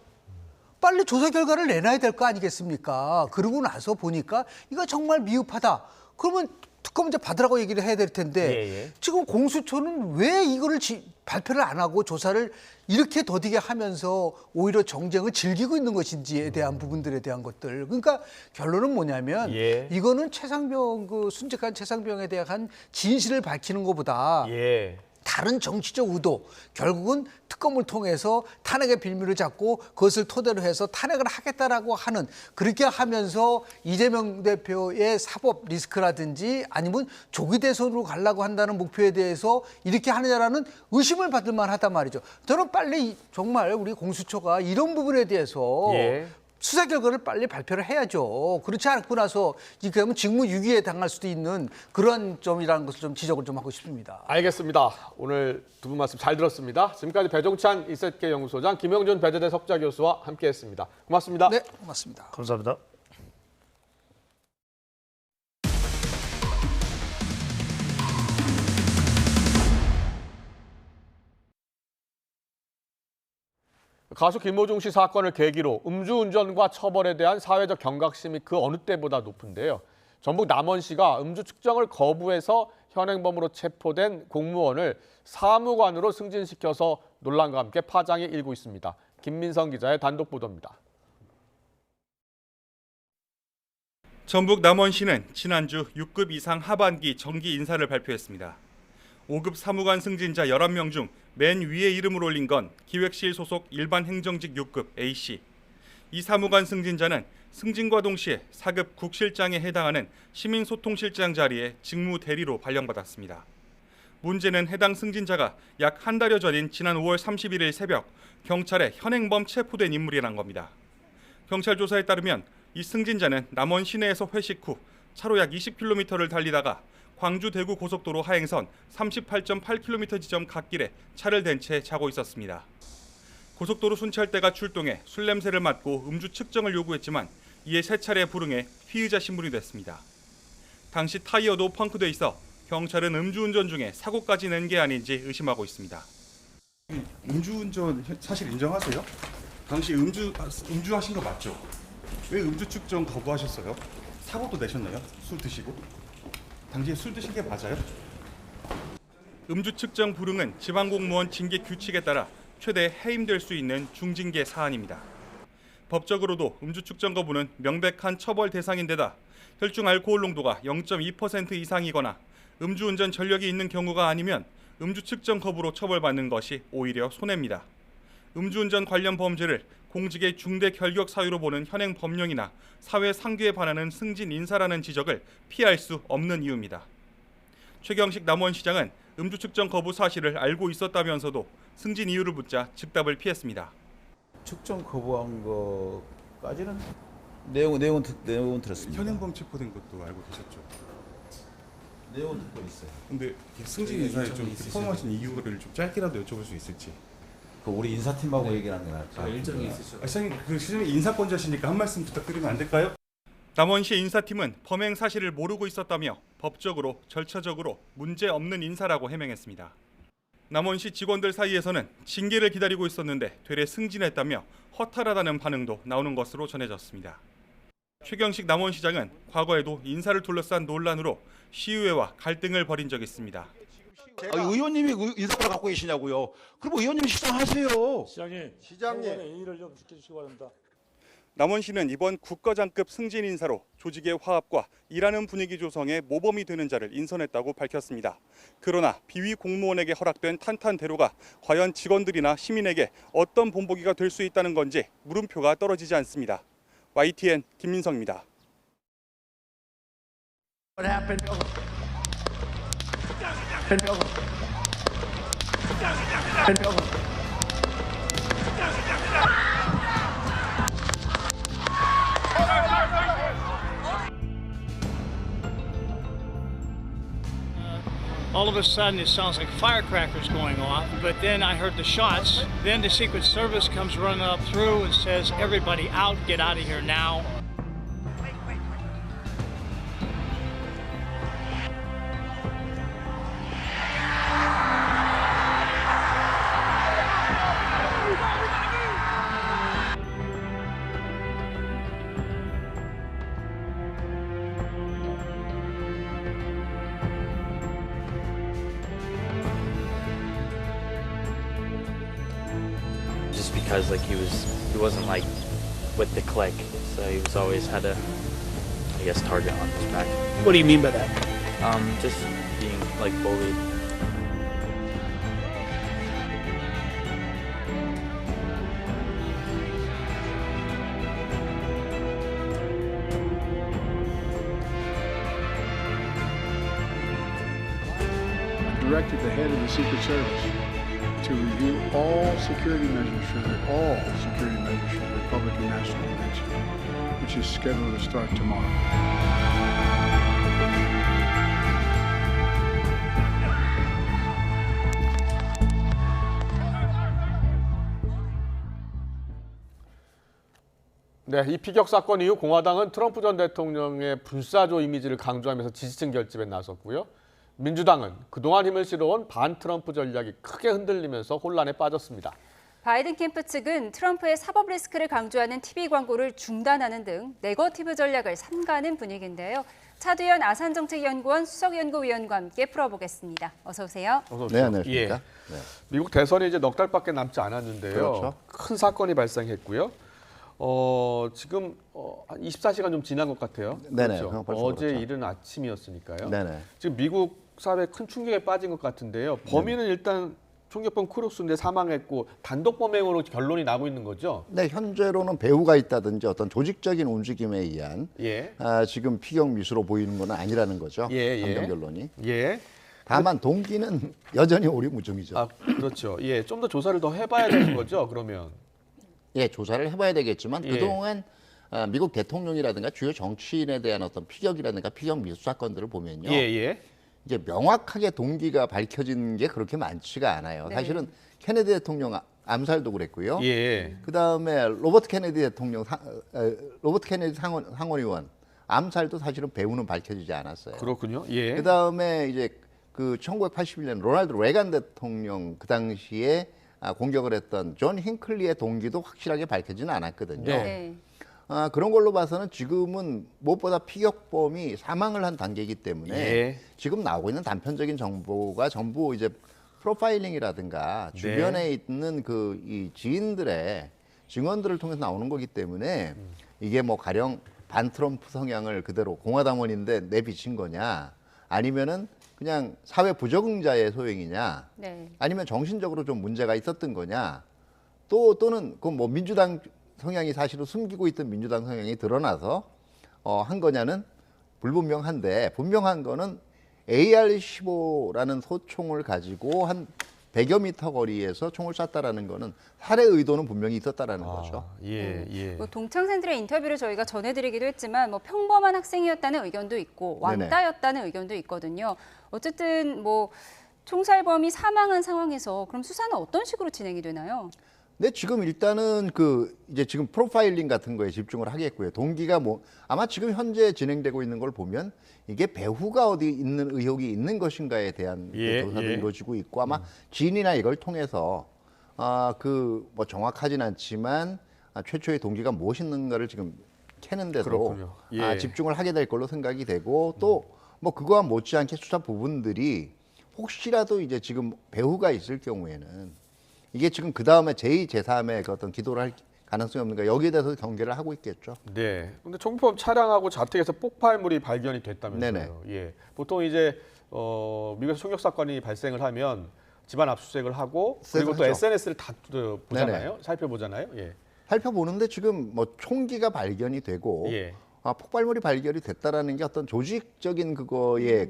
빨리 조사 결과를 내놔야 될 거 아니겠습니까? 그러고 나서 보니까 이거 정말 미흡하다. 그러면 특검 이제 받으라고 얘기를 해야 될 텐데 지금 공수처는 왜 이거를 발표를 안 하고 조사를 이렇게 더디게 하면서 오히려 정쟁을 즐기고 있는 것인지에 대한 부분들에 대한 것들. 그러니까 결론은 뭐냐면 이거는 최상병 그 순직한 최상병에 대한 진실을 밝히는 것보다 다른 정치적 의도, 결국은 특검을 통해서 탄핵의 빌미를 잡고 그것을 토대로 해서 탄핵을 하겠다라고 하는, 그렇게 하면서 이재명 대표의 사법 리스크라든지 아니면 조기 대선으로 가려고 한다는 목표에 대해서 이렇게 하느냐라는 의심을 받을 만하단 말이죠. 저는 빨리 정말 우리 공수처가 이런 부분에 대해서 수사 결과를 빨리 발표를 해야죠. 그렇지 않고 나서 이렇게 하면 직무유기에 당할 수도 있는 그런 점이라는 것을 좀 지적을 좀 하고 싶습니다. 알겠습니다. 오늘 두 분 말씀 잘 들었습니다. 지금까지 배종찬 이세케 연구소장, 김영준 배재대 석좌 교수와 함께했습니다. 고맙습니다. 네, 고맙습니다. 감사합니다. 가수 김호중 씨 사건을 계기로 음주운전과 처벌에 대한 사회적 경각심이 그 어느 때보다 높은데요. 전북 남원시가 음주 측정을 거부해서 현행범으로 체포된 공무원을 사무관으로 승진시켜서 논란과 함께 파장이 일고 있습니다. 김민성 기자의 단독 보도입니다. 전북 남원시는 지난주 6급 이상 하반기 정기 인사를 발표했습니다. 5급 사무관 승진자 11명 중 맨 위에 이름을 올린 건 기획실 소속 일반 행정직 6급 A씨. 이 사무관 승진자는 승진과 동시에 4급 국실장에 해당하는 시민소통실장 자리에 직무 대리로 발령받았습니다. 문제는 해당 승진자가 약 한 달여 전인 지난 5월 31일 새벽 경찰에 현행범 체포된 인물이란 겁니다. 경찰 조사에 따르면 이 승진자는 남원 시내에서 회식 후 차로 약 20km를 달리다가 광주 대구 고속도로 하행선 38.8km 지점 갓길에 차를 댄 채 자고 있었습니다. 고속도로 순찰대가 출동해 술 냄새를 맡고 음주 측정을 요구했지만 이에 세 차례 불응해 피의자 신분이 됐습니다. 당시 타이어도 펑크돼 있어 경찰은 음주운전 중에 사고까지 낸 게 아닌지 의심하고 있습니다. 음주운전 사실 인정하세요? 당시 음주하신 거 맞죠? 왜 음주 측정 거부하셨어요? 사고도 내셨나요? 술 드시고? 당시에 술 드신 게 맞아요? 음주 측정 불응은 지방공무원 징계 규칙에 따라 최대 해임될 수 있는 중징계 사안입니다. 법적으로도 음주 측정 거부는 명백한 처벌 대상인데다 혈중 알코올 농도가 0.2% 이상이거나 음주운전 전력이 있는 경우가 아니면 음주 측정 거부로 처벌받는 것이 오히려 손해입니다. 음주운전 관련 범죄를 공직의 중대 결격 사유로 보는 현행 법령이나 사회 상규에 반하는 승진 인사라는 지적을 피할 수 없는 이유입니다. 최경식 남원시장은 음주 측정 거부 사실을 알고 있었다면서도 승진 이유를 묻자 즉답을 피했습니다. 측정 거부한 거까지는 내용은 들었습니다. 현행범 체포된 것도 알고 계셨죠? 내용은 듣고 있어요. 근데 승진 인사에 좀 포함하신 이유를 좀 짧게라도 여쭤볼 수 있을지. 그 우리 인사팀하고 얘기하는 게 낫죠. 일정이 있으셔. 시장님, 그 시장님 인사권자시니까 한 말씀 부탁드리면 안 될까요? 남원시 인사팀은 범행 사실을 모르고 있었다며 법적으로 절차적으로 문제 없는 인사라고 해명했습니다. 남원시 직원들 사이에서는 징계를 기다리고 있었는데 되레 승진했다며 허탈하다는 반응도 나오는 것으로 전해졌습니다. 최경식 남원시장은 과거에도 인사를 둘러싼 논란으로 시의회와 갈등을 벌인 적이 있습니다. 의원님이 인사권을 갖고 계시냐고요. 그럼 의원님이 시장하세요. 시장님 예의를 좀 지켜주시기 바랍니다. 남원시는 이번 국거장급 승진 인사로 조직의 화합과 일하는 분위기 조성에 모범이 되는 자를 인선했다고 밝혔습니다. 그러나 비위 공무원에게 허락된 탄탄대로가 과연 직원들이나 시민에게 어떤 본보기가 될 수 있다는 건지 물음표가 떨어지지 않습니다. YTN 김민성입니다. What happened? All of a sudden, it sounds like firecrackers going off, but then I heard the shots. Then the Secret Service comes running up through and says, everybody out, get out of here now. Just because like he wasn't like with the clique, so he was always had a, I guess, target on his back. What do you mean by that? Just being like bullied. Directed the head of the Secret Service to review all security measures for the Republican National Convention, which is scheduled to start tomorrow. 네, 이 피격 사건 이후 공화당은 트럼프 전 대통령의 불사조 이미지를 강조하면서 지지층 결집에 나섰고요. 민주당은 그동안 힘을 실어온 반트럼프 전략이 크게 흔들리면서 혼란에 빠졌습니다. 바이든 캠프 측은 트럼프의 사법 리스크를 강조하는 TV 광고를 중단하는 등 네거티브 전략을 삼가는 분위기인데요. 차두현 아산정책연구원 수석연구위원과 함께 풀어보겠습니다. 어서 오세요. 어서 오세요. 네, 안녕하십니까. 네. 미국 대선이 이제 넉 달밖에 남지 않았는데요. 그렇죠. 큰 사건이 발생했고요. 지금 한 24시간 좀 지난 것 같아요. 네네. 그렇죠? 벌써 어제 그렇죠. 이른 아침이었으니까요. 네네. 지금 미국 사회에 큰 충격에 빠진 것 같은데요. 범인은 일단 총격범 크루스인데 사망했고 단독 범행으로 결론이 나고 있는 거죠? 네, 현재로는 배후가 있다든지 어떤 조직적인 움직임에 의한 지금 피격 미수로 보이는 건 아니라는 거죠. 감정 결론이. 다만 동기는 여전히 오리무중이죠. 아, 그렇죠. 좀 더 조사를 더 해봐야 되는 거죠, 그러면? 조사를 해봐야 되겠지만 그동안 미국 대통령이라든가 주요 정치인에 대한 어떤 피격이라든가 피격 미수 사건들을 보면요. 이제 명확하게 동기가 밝혀진 게 그렇게 많지가 않아요. 사실은 케네디 대통령 암살도 그랬고요. 그다음에 로버트 케네디 상원의원 암살도 사실은 배후는 밝혀지지 않았어요. 그렇군요. 그다음에 이제 그 1981년 로널드 레간 대통령 그 당시에 공격을 했던 존 힌클리의 동기도 확실하게 밝혀지는 않았거든요. 그런 걸로 봐서는 지금은 무엇보다 피격범이 사망을 한 단계이기 때문에 지금 나오고 있는 단편적인 정보가 전부 이제 프로파일링이라든가 주변에 있는 그 이 지인들의 증언들을 통해서 나오는 거기 때문에 이게 뭐 가령 반트럼프 성향을 그대로 공화당원인데 내비친 거냐 아니면은 그냥 사회 부적응자의 소행이냐 아니면 정신적으로 좀 문제가 있었던 거냐 또는 그 뭐 민주당 성향이 사실은 숨기고 있던 민주당 성향이 드러나서 한 거냐는 불분명한데 분명한 거는 AR-15라는 소총을 가지고 한 100여 미터 거리에서 총을 쐈다라는 거는 살해 의도는 분명히 있었다라는 거죠. 뭐 동창생들의 인터뷰를 저희가 전해드리기도 했지만 뭐 평범한 학생이었다는 의견도 있고 왕따였다는 의견도 있거든요. 어쨌든 뭐 총살범이 사망한 상황에서 그럼 수사는 어떤 식으로 진행이 되나요? 네, 지금 일단은 이제 지금 프로파일링 같은 거에 집중을 하겠고요. 동기가 아마 지금 현재 진행되고 있는 걸 보면 이게 배후가 어디 있는 의혹이 있는 것인가에 대한 조사도 이루어지고 있고 아마 지인이나 이걸 통해서 뭐 정확하진 않지만 최초의 동기가 무엇인가를 지금 캐는데도 집중을 하게 될 걸로 생각이 되고 또 뭐 그거와 못지않게 수사 부분들이 혹시라도 이제 지금 배후가 있을 경우에는 이게 지금 그 다음에 제2, 제3의 어떤 기도를 할 가능성이 없는가 여기에 대해서 경계를 하고 있겠죠. 네. 근데 총범 차량하고 자택에서 폭발물이 발견이 됐다면서요. 네네. 예. 보통 이제 미국에서 총격 사건이 발생을 하면 집안 압수수색을 하고 그리고 또 하죠. SNS를 다 보잖아요. 네네. 살펴보잖아요. 예. 살펴보는데 지금 뭐 총기가 발견이 되고 폭발물이 발견이 됐다라는 게 어떤 조직적인 그거의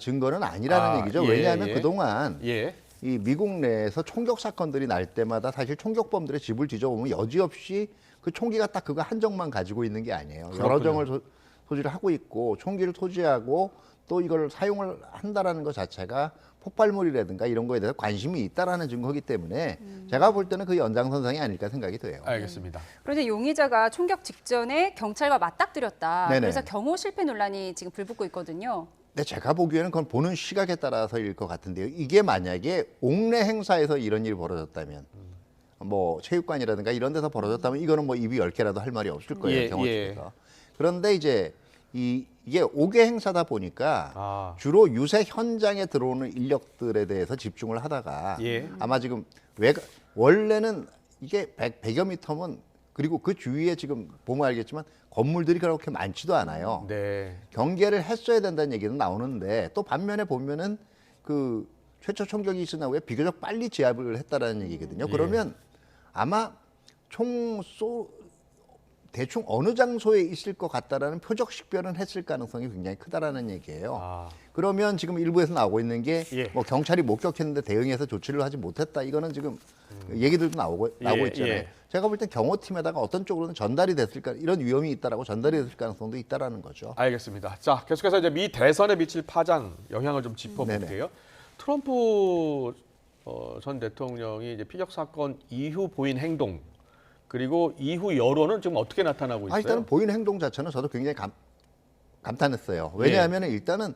증거는 아니라는 얘기죠. 왜냐하면 그동안 이 미국 내에서 총격 사건들이 날 때마다 사실 총격범들의 집을 뒤져보면 여지없이 그 총기가 딱 그거 한정만 가지고 있는 게 아니에요. 여러 정을 소지를 하고 있고 총기를 소지하고 또 이걸 사용을 한다라는 것 자체가 폭발물이라든가 이런 거에 대해서 관심이 있다라는 증거이기 때문에 제가 볼 때는 그 연장선상이 아닐까 생각이 돼요. 알겠습니다. 그런데 용의자가 총격 직전에 경찰과 맞닥뜨렸다. 네네. 그래서 경호 실패 논란이 지금 불붙고 있거든요. 네, 제가 보기에는 그건 보는 시각에 따라서일 것 같은데요. 이게 만약에 옥내 행사에서 이런 일이 벌어졌다면 뭐 체육관이라든가 이런 데서 벌어졌다면 이거는 뭐 입이 10개라도 할 말이 없을 거예요. 경호 측에서. 그런데 이제 이게 5개 행사다 보니까 주로 유세 현장에 들어오는 인력들에 대해서 집중을 하다가 아마 지금 원래는 이게 100여 미터면 그리고 그 주위에 지금 보면 알겠지만 건물들이 그렇게 많지도 않아요. 경계를 했어야 된다는 얘기는 나오는데 또 반면에 보면은 최초 총격이 있은 후에 비교적 빨리 제압을 했다라는 얘기거든요. 그러면 아마 대충 어느 장소에 있을 것 같다라는 표적 식별은 했을 가능성이 굉장히 크다라는 얘기예요. 그러면 지금 일부에서 나오고 있는 게 뭐 경찰이 목격했는데 대응해서 조치를 하지 못했다. 이거는 지금 얘기들도 나오고 있잖아요. 제가 볼 땐 경호팀에다가 어떤 쪽으로는 전달이 됐을까 이런 위험이 있다라고 전달이 됐을 가능성도 있다라는 거죠. 알겠습니다. 자, 계속해서 이제 미 대선에 미칠 파장 영향을 좀 짚어볼게요. 트럼프 전 대통령이 이제 피격 사건 이후 보인 행동 그리고 이후 여론은 지금 어떻게 나타나고 있어요? 일단은 보이는 행동 자체는 저도 굉장히 감탄했어요. 왜냐하면 일단은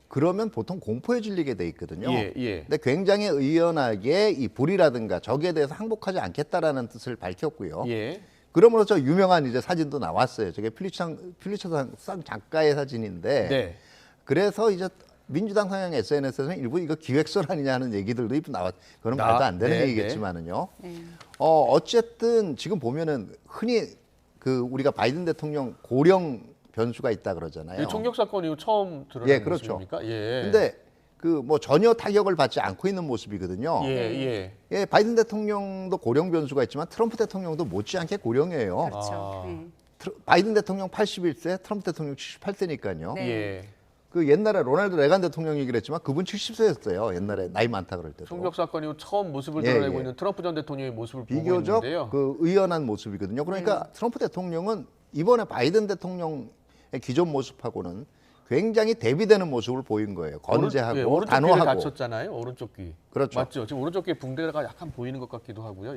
그러면 보통 공포에 질리게 돼 있거든요. 근데 굉장히 의연하게 이 불이라든가 적에 대해서 항복하지 않겠다라는 뜻을 밝혔고요. 그러므로서 유명한 이제 사진도 나왔어요. 저게 필리처상 작가의 사진인데 그래서 이제 민주당 성향 SNS에서는 일부 이거 기획설 아니냐 하는 얘기들도 그건 말도 안 되는 얘기겠지만은요. 어쨌든 지금 보면은 흔히 우리가 바이든 대통령 고령 변수가 있다 그러잖아요. 총격 사건 이후 처음 드러난 그렇죠. 모습입니까? 근데 뭐 전혀 타격을 받지 않고 있는 모습이거든요. 바이든 대통령도 고령 변수가 있지만 트럼프 대통령도 못지않게 고령이에요. 바이든 대통령 81세, 트럼프 대통령 78세니까요. 옛날에 로널드 레간 대통령이 얘기를 했지만 그분 70세였어요. 옛날에 나이 많다 그럴 때도. 총격 사건 이후 처음 모습을 드러내고 있는 트럼프 전 대통령의 모습을 보고 비교적 있는데요. 의연한 모습이거든요. 그러니까 트럼프 대통령은 이번에 바이든 대통령의 기존 모습하고는 굉장히 대비되는 모습을 보인 거예요. 건재하고 오른쪽 단호하고. 귀를 다쳤잖아요. 오른쪽 귀. 그렇죠. 맞죠. 지금 오른쪽 귀 붕대가 약간 보이는 것 같기도 하고요.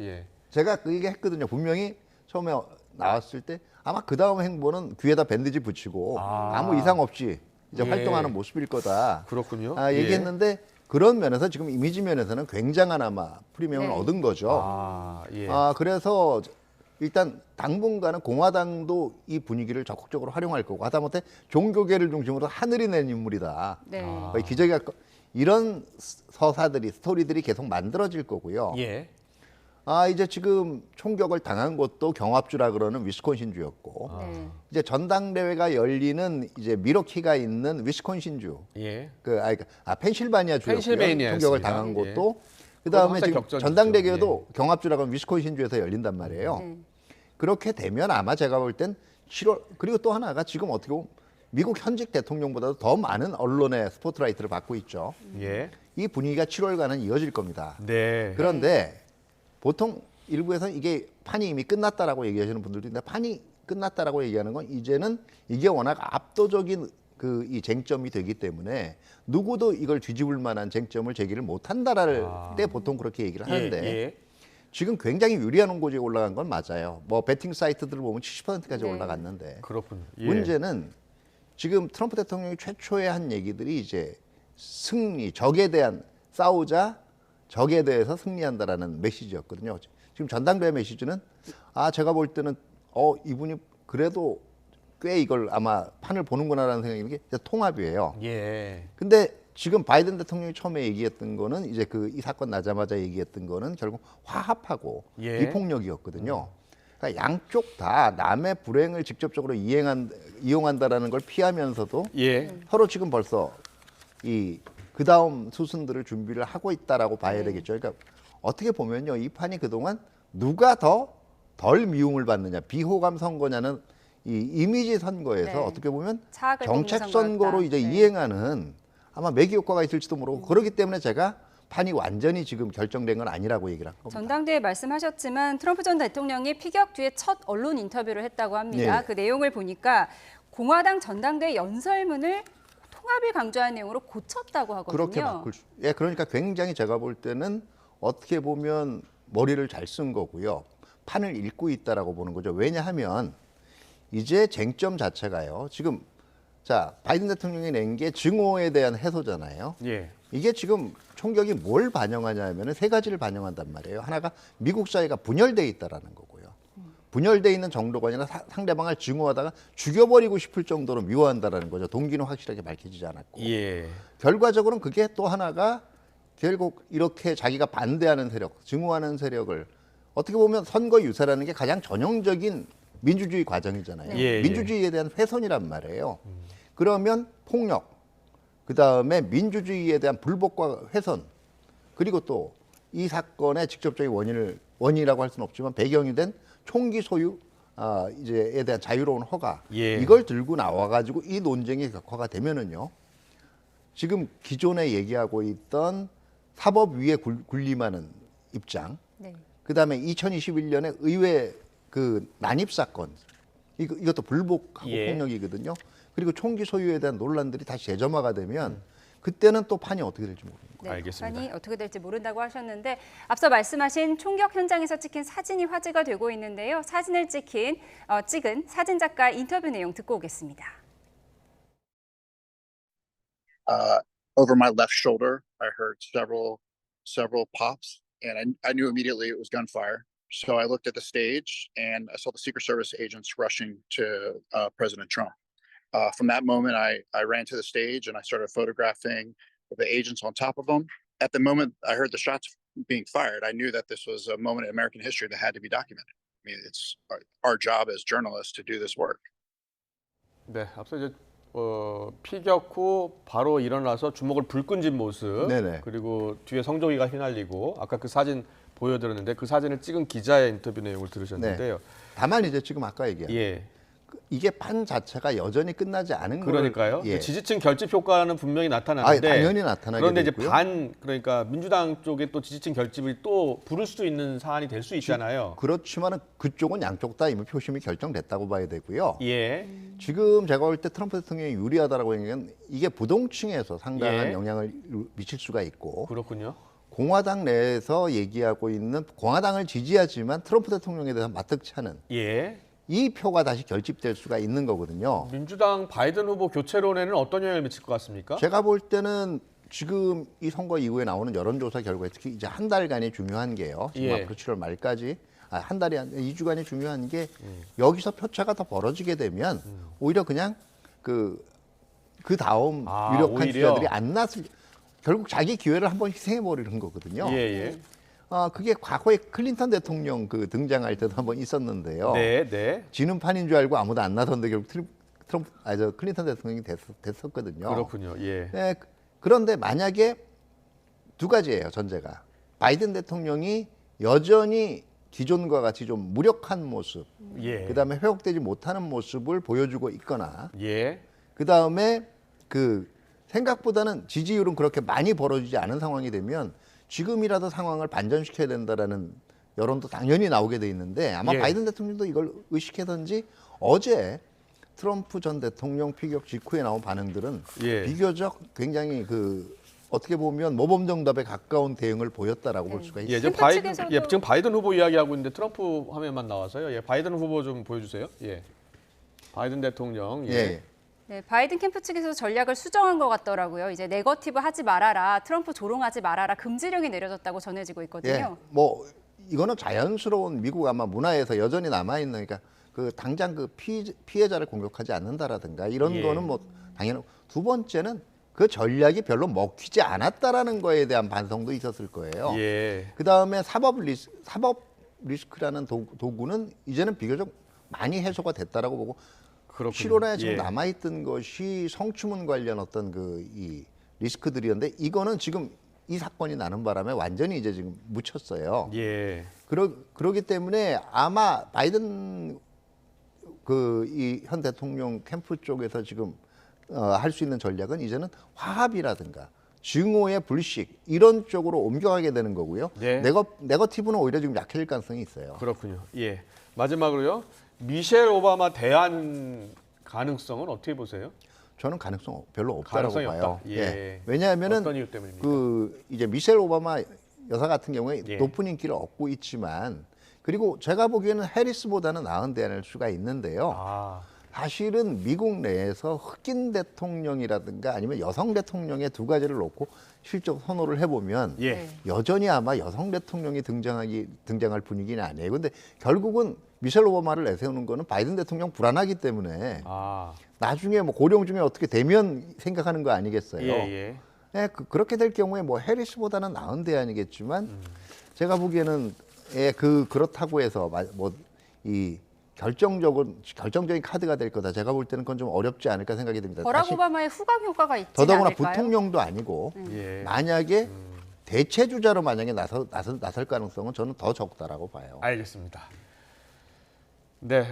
제가 그 얘기 했거든요. 분명히 처음에 나왔을 때 아마 그 다음 행보는 귀에다 밴드지 붙이고 아무 이상 없이 이제 활동하는 모습일 거다. 그렇군요. 얘기했는데 그런 면에서 지금 이미지 면에서는 굉장한 아마 프리미엄을 얻은 거죠. 그래서 일단 당분간은 공화당도 이 분위기를 적극적으로 활용할 거고 하다못해 종교계를 중심으로 하늘이 낸 인물이다. 거의 기적이 이런 스토리들이 계속 만들어질 거고요. 이제 지금 총격을 당한 곳도 경합주라 그러는 위스콘신주였고 이제 전당대회가 열리는 이제 미러키가 있는 위스콘신주, 펜실바니아주였고요. 총격을 당한 곳도 그다음에 지금 전당대회도 경합주라고 하는 위스콘신주에서 열린단 말이에요. 그렇게 되면 아마 제가 볼 땐 7월 그리고 또 하나가 지금 어떻게 보면 미국 현직 대통령보다도 더 많은 언론의 스포트라이트를 받고 있죠. 이 분위기가 7월간은 이어질 겁니다. 그런데 보통 일부에서는 이게 판이 이미 끝났다라고 얘기하시는 분들도 있는데 판이 끝났다라고 얘기하는 건 이제는 이게 워낙 압도적인 이 쟁점이 되기 때문에 누구도 이걸 뒤집을 만한 쟁점을 제기를 못한다랄 때 보통 그렇게 얘기를 하는데 지금 굉장히 유리한 홍보지가 올라간 건 맞아요. 뭐 베팅 사이트들을 보면 70%까지 올라갔는데 그렇군요. 문제는 지금 트럼프 대통령이 최초에 한 얘기들이 이제 승리, 적에 대한 싸우자, 적에 대해서 승리한다라는 메시지였거든요. 지금 전당대회 메시지는 제가 볼 때는 이분이 그래도 꽤 이걸 아마 판을 보는구나라는 생각이 드는 게 통합이에요. 근데 지금 바이든 대통령이 처음에 얘기했던 거는 이제 이 사건 나자마자 얘기했던 거는 결국 화합하고 비폭력이었거든요. 그러니까 양쪽 다 남의 불행을 직접적으로 이용한다라는 걸 피하면서도 서로 지금 벌써 그 다음 수순들을 준비를 하고 있다라고 봐야 되겠죠. 그러니까 어떻게 보면요, 이 판이 그동안 누가 덜 미움을 받느냐, 비호감 선거냐는 이 이미지 선거에서 어떻게 보면 정책 선거로 이제 이행하는 아마 매기 효과가 있을지도 모르고 그렇기 때문에 제가 판이 완전히 지금 결정된 건 아니라고 얘기를 한 겁니다. 전당대회 말씀하셨지만 트럼프 전 대통령이 피격 뒤에 첫 언론 인터뷰를 했다고 합니다. 그 내용을 보니까 공화당 전당대회 연설문을 통합을 강조한 내용으로 고쳤다고 하거든요. 그렇게 바꿀 그러니까 굉장히 제가 볼 때는 어떻게 보면 머리를 잘 쓴 거고요. 판을 읽고 있다라고 보는 거죠. 왜냐하면 이제 쟁점 자체가요. 지금 바이든 대통령이 낸 게 증오에 대한 해소잖아요. 이게 지금 총격이 뭘 반영하냐면은 세 가지를 반영한단 말이에요. 하나가 미국 사회가 분열돼 있다라는 거고요. 분열돼 있는 정도가 아니라 상대방을 증오하다가 죽여버리고 싶을 정도로 미워한다라는 거죠. 동기는 확실하게 밝혀지지 않았고. 결과적으로는 그게 또 하나가 결국 이렇게 자기가 반대하는 세력, 증오하는 세력을 어떻게 보면 선거 유세라는 게 가장 전형적인 민주주의 과정이잖아요. 민주주의에 대한 훼손이란 말이에요. 그러면 폭력, 그다음에 민주주의에 대한 불복과 훼손, 그리고 또 이 사건의 직접적인 원인이라고 할 수는 없지만 배경이 된 총기 소유 이제에 대한 자유로운 허가, 이걸 들고 나와가지고 이 논쟁이 격화가 되면은요, 지금 기존에 얘기하고 있던 사법 위에 군림하는 입장, 그다음에 2021년에 의회 난입 사건, 이것도 불복하고 폭력이거든요. 그리고 총기 소유에 대한 논란들이 다시 재점화가 되면 그때는 또 판이 어떻게 될지 모릅니다. 알겠습니다. 판이 어떻게 될지 모른다고 하셨는데 앞서 말씀하신 총격 현장에서 찍힌 사진이 화제가 되고 있는데요. 사진을 찍은 사진 작가 인터뷰 내용 듣고 오겠습니다. Over my left shoulder, I heard several pops, and I knew immediately it was gunfire. So I looked at the stage and I saw the Secret Service agents rushing to President Trump. From that moment, I ran to the stage and I started photographing the agents on top of them. At the moment I heard the shots being fired, I knew that this was a moment in American history that had to be documented. I mean, it's our job as journalists to do this work. 네, 앞서 이제 피격 후 바로 일어나서 주먹을 불끈진 모습, 그리고 뒤에 성조기가 휘날리고 아까 그 사진 보여드렸는데 그 사진을 찍은 기자의 인터뷰 내용을 들으셨는데요. 다만 이제 지금 아까 얘기한 이게 판 자체가 여전히 끝나지 않은 거예요. 그러니까요. 지지층 결집 효과는 분명히 나타나는데 당연히 나타나게 그런데 이제 되고요. 그러니까 민주당 쪽에 또 지지층 결집을 또 부를 수도 있는 사안이 될 수 있잖아요. 그렇지만은 그쪽은 양쪽 다 이미 표심이 결정됐다고 봐야 되고요. 지금 제가 볼 때 트럼프 대통령이 유리하다라고 얘기하는 이게 부동층에서 상당한 영향을 미칠 수가 있고. 그렇군요. 공화당 내에서 얘기하고 있는 공화당을 지지하지만 트럼프 대통령에 대해서 마뜩치 않은 이 표가 다시 결집될 수가 있는 거거든요. 민주당 바이든 후보 교체론에는 어떤 영향을 미칠 것 같습니까? 제가 볼 때는 지금 이 선거 이후에 나오는 여론조사 결과에 특히 이제 한 달간이 중요한 게요. 지금 앞으로 7월 말까지 한 달이 2주간이 중요한 게 여기서 표차가 더 벌어지게 되면 오히려 그냥 그 다음 유력한 주자들이 안 났을 결국 자기 기회를 한번 희생해 버리는 거거든요. 그게 과거에 클린턴 대통령 등장할 때도 한번 있었는데요. 지는 판인 줄 알고 아무도 안 나섰는데 결국 클린턴 대통령이 됐었거든요. 그렇군요. 그런데 만약에 두 가지예요, 전제가. 바이든 대통령이 여전히 기존과 같이 좀 무력한 모습, 그다음에 회복되지 못하는 모습을 보여주고 있거나, 그다음에 생각보다는 지지율은 그렇게 많이 벌어지지 않은 상황이 되면 지금이라도 상황을 반전시켜야 된다라는 여론도 당연히 나오게 돼 있는데 아마 바이든 대통령도 이걸 의식해서인지 어제 트럼프 전 대통령 피격 직후에 나온 반응들은 예. 비교적 굉장히 어떻게 보면 모범정답에 가까운 대응을 보였다라고 볼 수가 있습니다. 예, 지금 바이든 후보 이야기하고 있는데 트럼프 화면만 나와서요. 예, 바이든 후보 좀 보여주세요. 예, 바이든 대통령. 예. 예. 네, 바이든 캠프 측에서 전략을 수정한 것 같더라고요. 이제 네거티브 하지 말아라, 트럼프 조롱하지 말아라, 금지령이 내려졌다고 전해지고 있거든요. 예, 이거는 자연스러운 미국 아마 문화에서 여전히 남아 있는 그러니까 당장 피해자를 공격하지 않는다라든가 이런 예. 거는 당연히 두 번째는 그 전략이 별로 먹히지 않았다라는 거에 대한 반성도 있었을 거예요. 예. 그 다음에 사법 리스크라는 도구는 이제는 비교적 많이 해소가 됐다라고 보고 그렇군요. 7월에 지금 예. 남아있던 것이 성추문 관련 어떤 이 리스크들이었는데 이거는 지금 이 사건이 나는 바람에 완전히 이제 지금 묻혔어요. 예. 그러기 때문에 아마 바이든 이 현 대통령 캠프 쪽에서 지금 할 수 있는 전략은 이제는 화합이라든가 증오의 불식 이런 쪽으로 옮겨가게 되는 거고요. 네. 네거티브는 오히려 지금 약해질 가능성이 있어요. 그렇군요. 예. 마지막으로요. 미셸 오바마 대안 가능성은 어떻게 보세요? 저는 가능성 별로 없다라고 가능성이 봐요. 없다. 예. 왜냐하면은 어떤 이유 때문입니까? 이제 미셸 오바마 여사 같은 경우에 예. 높은 인기를 얻고 있지만 그리고 제가 보기에는 해리스보다는 나은 대안일 수가 있는데요. 사실은 미국 내에서 흑인 대통령이라든가 아니면 여성 대통령의 두 가지를 놓고 실적 선호를 해보면 예. 여전히 아마 여성 대통령이 등장할 분위기는 아니에요. 근데 결국은 미셸 오바마를 내세우는 거는 바이든 대통령 불안하기 때문에 나중에 고령 중에 어떻게 되면 생각하는 거 아니겠어요. 예. 그렇게 될 경우에 해리스보다는 나은 대안이겠지만 제가 보기에는 그렇다고 해서 이 결정적인 카드가 될 거다. 제가 볼 때는 그건 좀 어렵지 않을까 생각이 듭니다. 버락 오바마의 후광 효과가 있지 더더구나 않을까요? 부통령도 아니고 예. 만약에 대체 주자로 만약에 나설 가능성은 저는 더 적다라고 봐요. 알겠습니다. 네,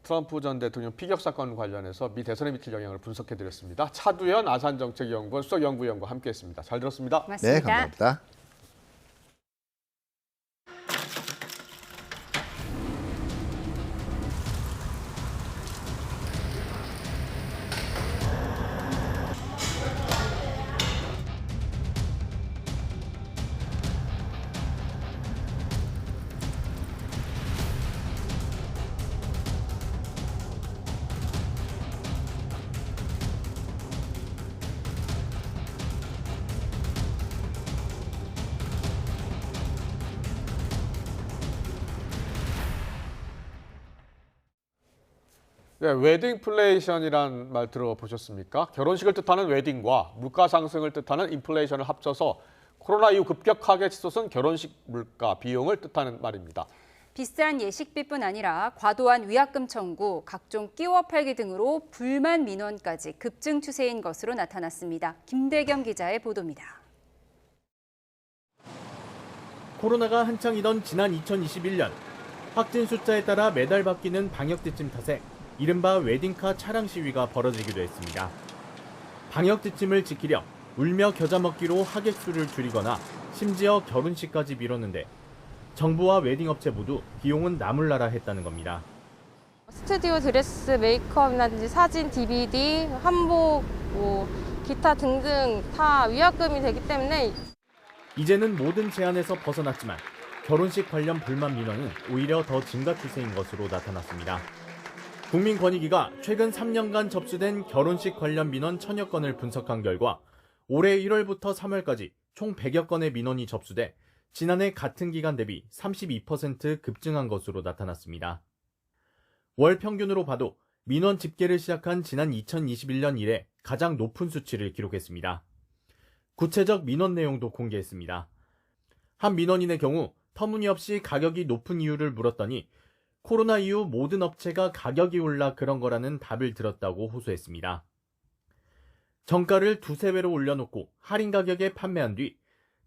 트럼프 전 대통령 피격 사건 관련해서 미 대선에 미칠 영향을 분석해드렸습니다. 차두현 아산정책연구원 수석연구위원과 함께했습니다. 잘 들었습니다. 고맙습니다. 네, 감사합니다. 네, 웨딩플레이션이란 말 들어보셨습니까? 결혼식을 뜻하는 웨딩과 물가 상승을 뜻하는 인플레이션을 합쳐서 코로나 이후 급격하게 치솟은 결혼식 물가 비용을 뜻하는 말입니다. 비싼 예식비뿐 아니라 과도한 위약금 청구, 각종 끼워 팔기 등으로 불만 민원까지 급증 추세인 것으로 나타났습니다. 김대겸 기자의 보도입니다. 코로나가 한창이던 지난 2021년 확진 숫자에 따라 매달 바뀌는 방역 지침 탓에 이른바 웨딩카 차량 시위가 벌어지기도 했습니다. 방역 지침을 지키려 울며 겨자 먹기로 하객 수를 줄이거나 심지어 결혼식까지 미뤘는데 정부와 웨딩 업체 모두 비용은 나몰라라 했다는 겁니다. 스튜디오 드레스, 메이크업이라든지 사진, DVD, 한복, 기타 등등 다 위약금이 되기 때문에 이제는 모든 제한에서 벗어났지만 결혼식 관련 불만 민원은 오히려 더 증가 추세인 것으로 나타났습니다. 국민권익위가 최근 3년간 접수된 결혼식 관련 민원 1000여 건을 분석한 결과 올해 1월부터 3월까지 총 100여 건의 민원이 접수돼 지난해 같은 기간 대비 32% 급증한 것으로 나타났습니다. 월 평균으로 봐도 민원 집계를 시작한 지난 2021년 이래 가장 높은 수치를 기록했습니다. 구체적 민원 내용도 공개했습니다. 한 민원인의 경우 터무니없이 가격이 높은 이유를 물었더니 코로나 이후 모든 업체가 가격이 올라 그런 거라는 답을 들었다고 호소했습니다. 정가를 두세 배로 올려놓고 할인 가격에 판매한 뒤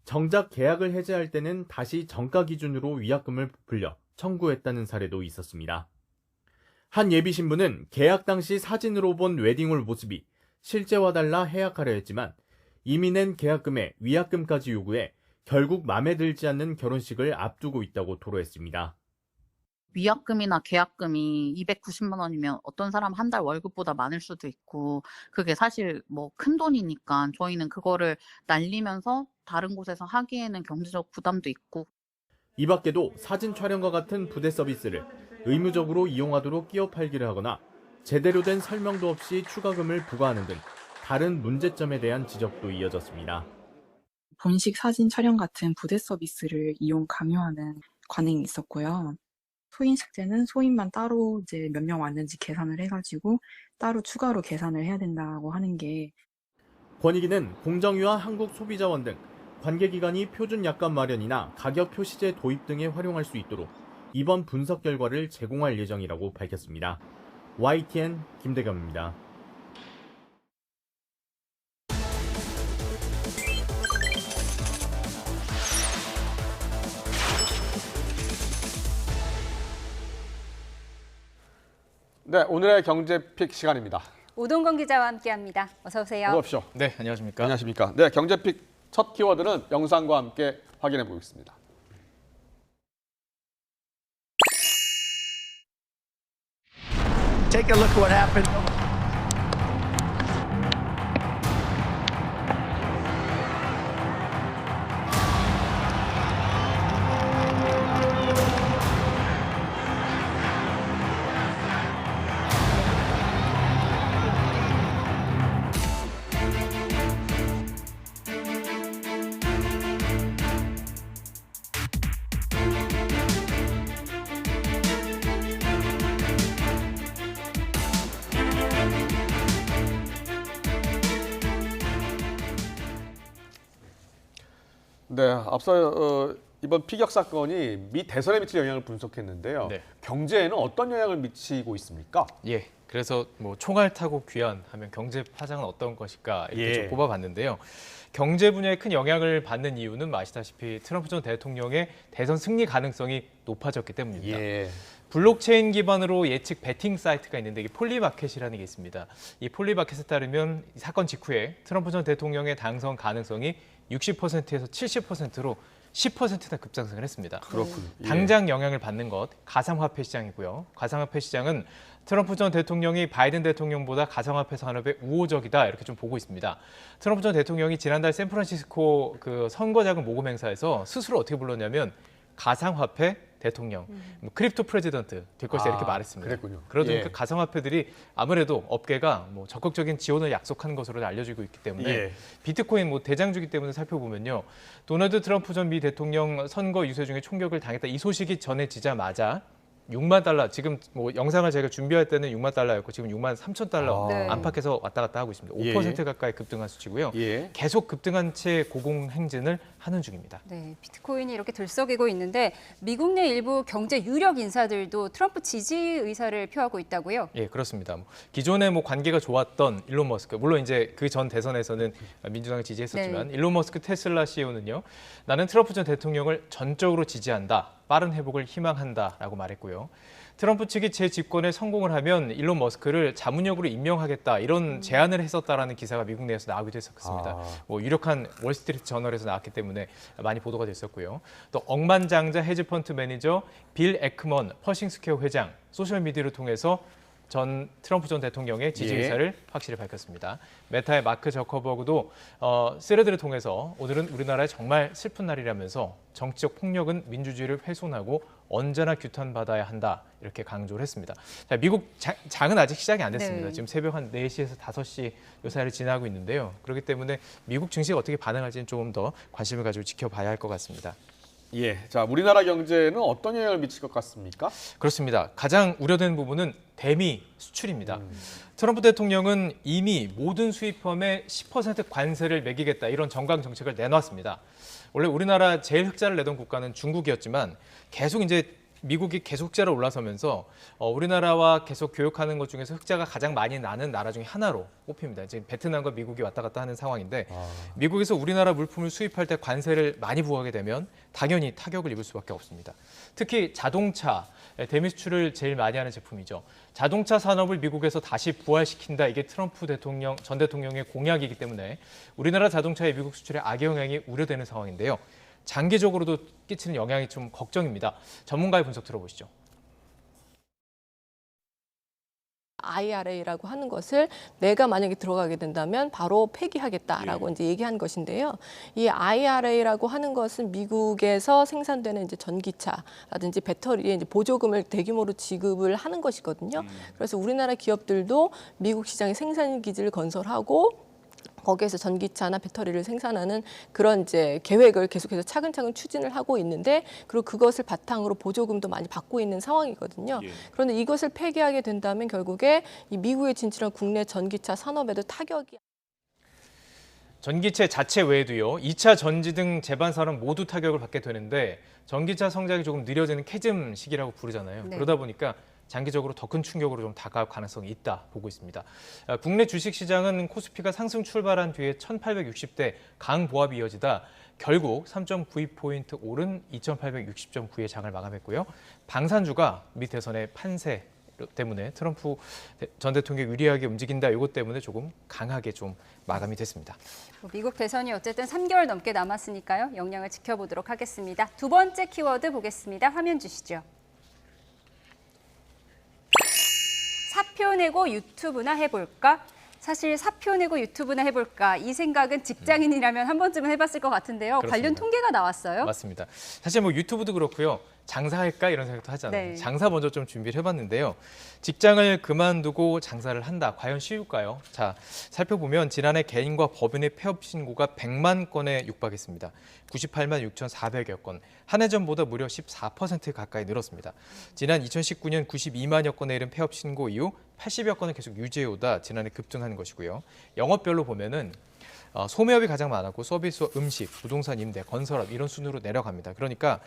정작 계약을 해지할 때는 다시 정가 기준으로 위약금을 불려 청구했다는 사례도 있었습니다. 한 예비신부는 계약 당시 사진으로 본 웨딩홀 모습이 실제와 달라 해약하려 했지만 이미 낸 계약금에 위약금까지 요구해 결국 마음에 들지 않는 결혼식을 앞두고 있다고 토로했습니다. 위약금이나 계약금이 290만 원이면 어떤 사람 한 달 월급보다 많을 수도 있고 그게 사실 뭐 큰 돈이니까 저희는 그거를 날리면서 다른 곳에서 하기에는 경제적 부담도 있고. 이 밖에도 사진 촬영과 같은 부대 서비스를 의무적으로 이용하도록 끼어 팔기를 하거나 제대로 된 설명도 없이 추가금을 부과하는 등 다른 문제점에 대한 지적도 이어졌습니다. 본식 사진 촬영 같은 부대 서비스를 이용 강요하는 관행이 있었고요. 소인 식재는 소인만 따로 이제 몇 명 왔는지 계산을 해가지고 따로 추가로 계산을 해야 된다고 하는 게. 권익위는 공정위와 한국소비자원 등 관계기관이 표준 약관 마련이나 가격 표시제 도입 등에 활용할 수 있도록 이번 분석 결과를 제공할 예정이라고 밝혔습니다. YTN 김대겸입니다. 네, 오늘의 경제픽 시간입니다. 오동건 기자와 함께합니다. 어서 오세요. 어서 오십시오. 네, 안녕하십니까? 안녕하십니까? 네, 경제픽 첫 키워드는 영상과 함께 확인해 보겠습니다. Take a look at what happened. 네, 앞서 이번 피격 사건이 미 대선에 미칠 영향을 분석했는데요. 네. 경제에는 어떤 영향을 미치고 있습니까? 예, 그래서 뭐 총알 타고 귀환하면 경제 파장은 어떤 것일까 이렇게 좀 뽑아봤는데요. 경제 분야에 큰 영향을 받는 이유는 아시다시피 트럼프 전 대통령의 대선 승리 가능성이 높아졌기 때문입니다. 블록체인 기반으로 예측 베팅 사이트가 있는데 이게 폴리마켓이라는 게 있습니다. 이 폴리마켓에 따르면 이 사건 직후에 트럼프 전 대통령의 당선 가능성이 60%에서 70%로 10%나 급상승을 했습니다. 그렇군요. 당장 영향을 받는 것 가상화폐 시장이고요. 가상화폐 시장은 트럼프 전 대통령이 바이든 대통령보다 가상화폐 산업에 우호적이다 이렇게 좀 보고 있습니다. 트럼프 전 대통령이 지난달 샌프란시스코 그 선거자금 모금 행사에서 스스로 어떻게 불렀냐면 가상화폐 대통령, 크립토 프레지던트 될 것이다 이렇게 말했습니다. 그랬군요. 그러던 그 가상화폐들이 아무래도 업계가 뭐 적극적인 지원을 약속한 것으로 알려지고 있기 때문에 비트코인 뭐 대장주기 때문에 살펴보면요. 도널드 트럼프 전 미 대통령 선거 유세 중에 총격을 당했다 이 소식이 전해지자마자 6만 달러, 지금 뭐 영상을 제가 준비할 때는 6만 달러였고 지금 6만 3천 달러 안팎에서 왔다 갔다 하고 있습니다. 5% 가까이 급등한 수치고요. 계속 급등한 채 고공행진을 하는 중입니다. 네, 비트코인이 이렇게 들썩이고 있는데 미국 내 일부 경제 유력 인사들도 트럼프 지지 의사를 표하고 있다고요? 예, 그렇습니다. 기존에 뭐 관계가 좋았던 일론 머스크, 물론 이제 그 전 대선에서는 민주당을 지지했었지만 일론 머스크 테슬라 CEO는요. 나는 트럼프 전 대통령을 전적으로 지지한다. 빠른 회복을 희망한다라고 말했고요. 트럼프 측이 재집권에 성공을 하면 일론 머스크를 자문역으로 임명하겠다 이런 제안을 했었다라는 기사가 미국 내에서 나오기도 했었습니다. 뭐 유력한 월스트리트 저널에서 나왔기 때문에 많이 보도가 됐었고요. 또 억만장자 헤지펀드 매니저 빌 에크먼 퍼싱스퀘어 회장 소셜미디어를 통해서 전 트럼프 전 대통령의 지지 의사를 확실히 밝혔습니다. 메타의 마크 저커버그도 스레드를 통해서 오늘은 우리나라에 정말 슬픈 날이라면서 정치적 폭력은 민주주의를 훼손하고 언제나 규탄받아야 한다 이렇게 강조를 했습니다. 자, 미국 장은 아직 시작이 안 됐습니다. 지금 새벽 한 4시에서 5시 요 사이를 지나고 있는데요. 그렇기 때문에 미국 증시가 어떻게 반응할지는 조금 더 관심을 가지고 지켜봐야 할 것 같습니다. 자, 우리나라 경제에는 어떤 영향을 미칠 것 같습니까? 그렇습니다. 가장 우려되는 부분은 대미 수출입니다. 트럼프 대통령은 이미 모든 수입품에 10% 관세를 매기겠다 이런 정강 정책을 내놨습니다. 원래 우리나라 제일 흑자를 내던 국가는 중국이었지만 계속 이제 미국이 계속 흑자로 올라서면서 우리나라와 계속 교역하는 것 중에서 흑자가 가장 많이 나는 나라 중에 하나로 꼽힙니다. 지금 베트남과 미국이 왔다 갔다 하는 상황인데 미국에서 우리나라 물품을 수입할 때 관세를 많이 부과하게 되면 당연히 타격을 입을 수밖에 없습니다. 특히 자동차, 대미 수출을 제일 많이 하는 제품이죠. 자동차 산업을 미국에서 다시 부활시킨다. 이게 트럼프 전 대통령의 공약이기 때문에 우리나라 자동차의 미국 수출에 악영향이 우려되는 상황인데요. 장기적으로도 끼치는 영향이 좀 걱정입니다. 전문가의 분석 들어보시죠. IRA라고 하는 것을 내가 만약에 들어가게 된다면 바로 폐기하겠다라고 이제 얘기한 것인데요. 이 IRA라고 하는 것은 미국에서 생산되는 이제 전기차라든지 배터리에 이제 보조금을 대규모로 지급을 하는 것이거든요. 그래서 우리나라 기업들도 미국 시장에 생산 기지를 건설하고 거기에서 전기차나 배터리를 생산하는 그런 이제 계획을 계속해서 차근차근 추진을 하고 있는데, 그리고 그것을 바탕으로 보조금도 많이 받고 있는 상황이거든요. 그런데 이것을 폐기하게 된다면 결국에 이 미국에 진출한 국내 전기차 산업에도 타격이. 전기차 자체 외에도요, 2차 전지 등 제반 산업 모두 타격을 받게 되는데 전기차 성장이 조금 느려지는 캐즘 시기라고 부르잖아요. 네. 그러다 보니까 장기적으로 더 큰 충격으로 좀 다가올 가능성이 있다 보고 있습니다. 국내 주식시장은 코스피가 상승 출발한 뒤에 1860대 강보합이 이어지다 결국 3.92포인트 오른 2860.9의 장을 마감했고요. 방산주가 미 대선의 판세 때문에 트럼프 전 대통령이 유리하게 움직인다, 이것 때문에 조금 강하게 좀 마감이 됐습니다. 미국 대선이 어쨌든 3개월 넘게 남았으니까요. 영향을 지켜보도록 하겠습니다. 두 번째 키워드 보겠습니다. 화면 주시죠. 사표 내고 유튜브나 해볼까? 사실 사표 내고 유튜브나 해볼까? 이 생각은 직장인이라면 한 번쯤은 해봤을 것 같은데요. 그렇습니다. 관련 통계가 나왔어요. 맞습니다. 사실 뭐 유튜브도 그렇고요. 장사할까 이런 생각도 하잖아요. 네. 장사 먼저 좀 준비를 해봤는데요. 직장을 그만두고 장사를 한다. 과연 쉬울까요? 자, 살펴보면 지난해 개인과 법인의 폐업 신고가 100만 건에 육박했습니다. 98만 6,400여 건. 한 해 전보다 무려 14% 가까이 늘었습니다. 지난 2019년 92만여 건에 이른 폐업 신고 이후 80여 건을 계속 유지해오다 지난해 급증한 것이고요. 영업별로 보면은 소매업이 가장 많았고 서비스와 음식, 부동산 임대, 건설업 이런 순으로 내려갑니다. 그러니까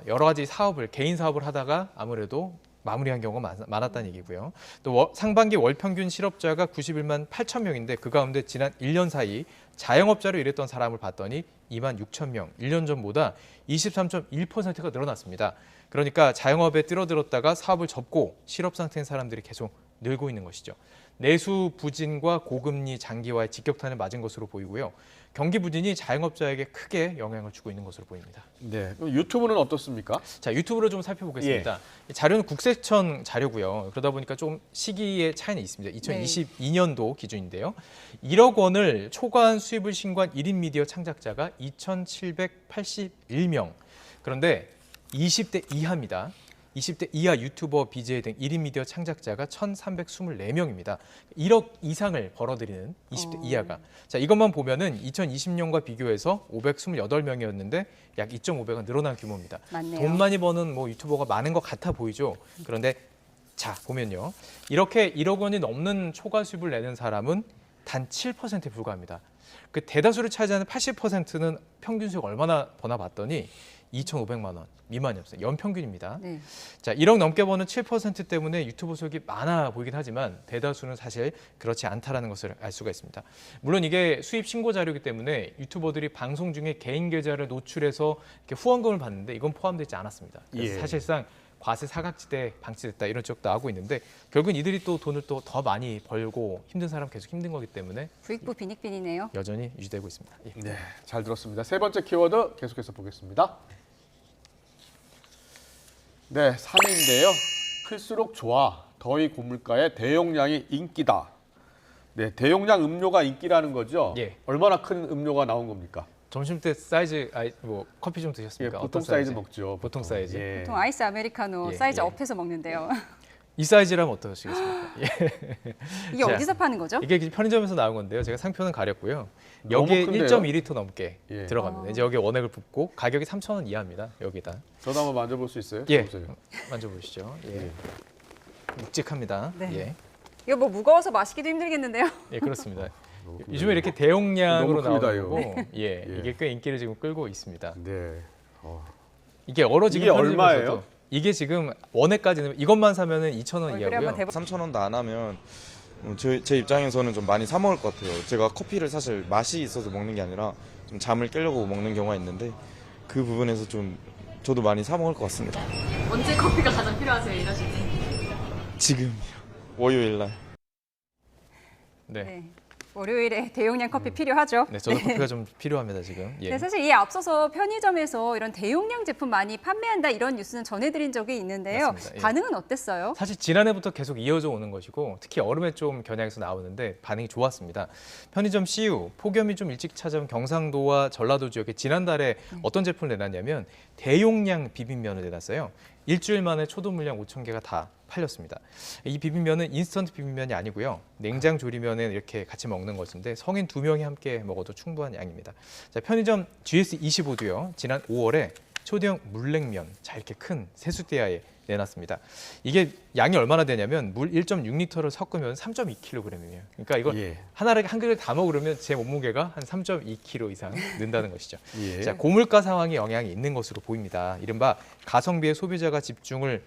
여러 가지 사업을 개인 사업을 하다가 아무래도 마무리한 경우가 많았다는 얘기고요. 또 상반기 월 평균 실업자가 91만 8천 명인데 그 가운데 지난 1년 사이 자영업자로 일했던 사람을 봤더니 2만 6천 명, 1년 전보다 23.1%가 늘어났습니다. 그러니까 자영업에 뛰어들었다가 사업을 접고 실업 상태인 사람들이 계속 늘고 있는 것이죠. 내수 부진과 고금리 장기화의 직격탄을 맞은 것으로 보이고요. 경기 부진이 자영업자에게 크게 영향을 주고 있는 것으로 보입니다. 네, 그럼 유튜브는 어떻습니까? 자, 유튜브를 좀 살펴보겠습니다. 자료는 국세청 자료고요. 그러다 보니까 좀 시기의 차이는 있습니다. 2022년도 기준인데요. 1억 원을 초과한 수입을 신고한 1인 미디어 창작자가 2,781명. 그런데 20대 이하입니다. 20대 이하 유튜버, BJ 등 1인 미디어 창작자가 1,324명입니다. 1억 이상을 벌어들이는 20대 이하가. 자, 이것만 보면은 2020년과 비교해서 528명이었는데 약 2.5배가 늘어난 규모입니다. 맞네요. 돈 많이 버는 뭐 유튜버가 많은 것 같아 보이죠. 그런데 자, 보면요. 이렇게 1억 원이 넘는 초과 수입을 내는 사람은 단 7%에 불과합니다. 그 대다수를 차지하는 80%는 평균 수익 얼마나 버나 봤더니 2,500만 원 미만이었어요. 연평균입니다. 네. 자, 1억 넘게 버는 7% 때문에 유튜브 수익이 많아 보이긴 하지만 대다수는 사실 그렇지 않다라는 것을 알 수가 있습니다. 물론 이게 수입 신고 자료이기 때문에 유튜버들이 방송 중에 개인 계좌를 노출해서 이렇게 후원금을 받는데 이건 포함되지 않았습니다. 그래서 사실상 과세 사각지대 방치됐다 이런 지적도 나오고 있는데 결국은 이들이 또 돈을 또 더 많이 벌고 힘든 사람 계속 힘든 거기 때문에 부익부 빈익빈이네요. 여전히 유지되고 있습니다. 네, 잘 들었습니다. 세 번째 키워드 계속해서 보겠습니다. 네, 3위인데요. 클수록 좋아. 더위 고물가에 대용량이 인기다. 네, 대용량 음료가 인기라는 거죠? 얼마나 큰 음료가 나온 겁니까? 점심 때 사이즈 뭐 커피 좀 드셨습니까? 보통 사이즈 먹죠. 보통 사이즈. 보통 아이스 아메리카노 사이즈 업해서 먹는데요. 이 사이즈라면 어떠시겠습니까? 이게 어디서 파는 거죠? 이게 편의점에서 나온 건데요. 제가 상표는 가렸고요. 너무 여기에 큰데요? 1.2리터 넘게 들어갑니다. 이제 여기에 원액을 붓고 가격이 3,000원 이하입니다. 여기다. 저도 한번 만져볼 수 있어요? 보세요. 만져보시죠. 묵직합니다. 네. 이거 뭐 무거워서 마시기도 힘들겠는데요? 예, 그렇습니다. 요즘에 이렇게 대용량으로 너무 나오는 거고, 이게 꽤 인기를 지금 끌고 있습니다. 이게 지금 이게 얼마예요? 이게 지금 원액까지는 이것만 사면은 2,000원 이하고요. 3,000원도 안 하면 제 입장에서는 좀 많이 사 먹을 것 같아요. 제가 커피를 사실 맛이 있어서 먹는 게 아니라 좀 잠을 깨려고 먹는 경우가 있는데 그 부분에서 좀 저도 많이 사 먹을 것 같습니다. 언제 커피가 가장 필요하세요, 일하실 때? 지금 월요일 날. 네. 월요일에 대용량 커피 필요하죠. 네, 저도 커피가 좀 필요합니다 지금. 예. 네, 사실 이에 앞서서 편의점에서 이런 대용량 제품 많이 판매한다 이런 뉴스는 전해드린 적이 있는데요. 맞습니다. 예. 반응은 어땠어요? 사실 지난해부터 계속 이어져 오는 것이고 특히 얼음에 좀 겨냥해서 나오는데 반응이 좋았습니다. 편의점 CU, 폭염이 좀 일찍 찾아온 경상도와 전라도 지역에 지난달에 어떤 제품을 내놨냐면 대용량 비빔면을 내놨어요. 일주일 만에 초도 물량 5,000개가 다 팔렸습니다. 이 비빔면은 인스턴트 비빔면이 아니고요. 냉장 조리면에 이렇게 같이 먹는 것인데 성인 2명이 함께 먹어도 충분한 양입니다. 자, 편의점 GS25도요. 지난 5월에 초대형 물냉면, 자 이렇게 큰 세수대야에 내놨습니다. 이게 양이 얼마나 되냐면 물 1.6리터를 섞으면 3.2kg이에요. 그러니까 이거 하나를 한 그릇 다 먹으려면 제 몸무게가 한 3.2kg 이상 는다는 것이죠. 자, 고물가 상황에 영향이 있는 것으로 보입니다. 이른바 가성비의 소비자가 집중을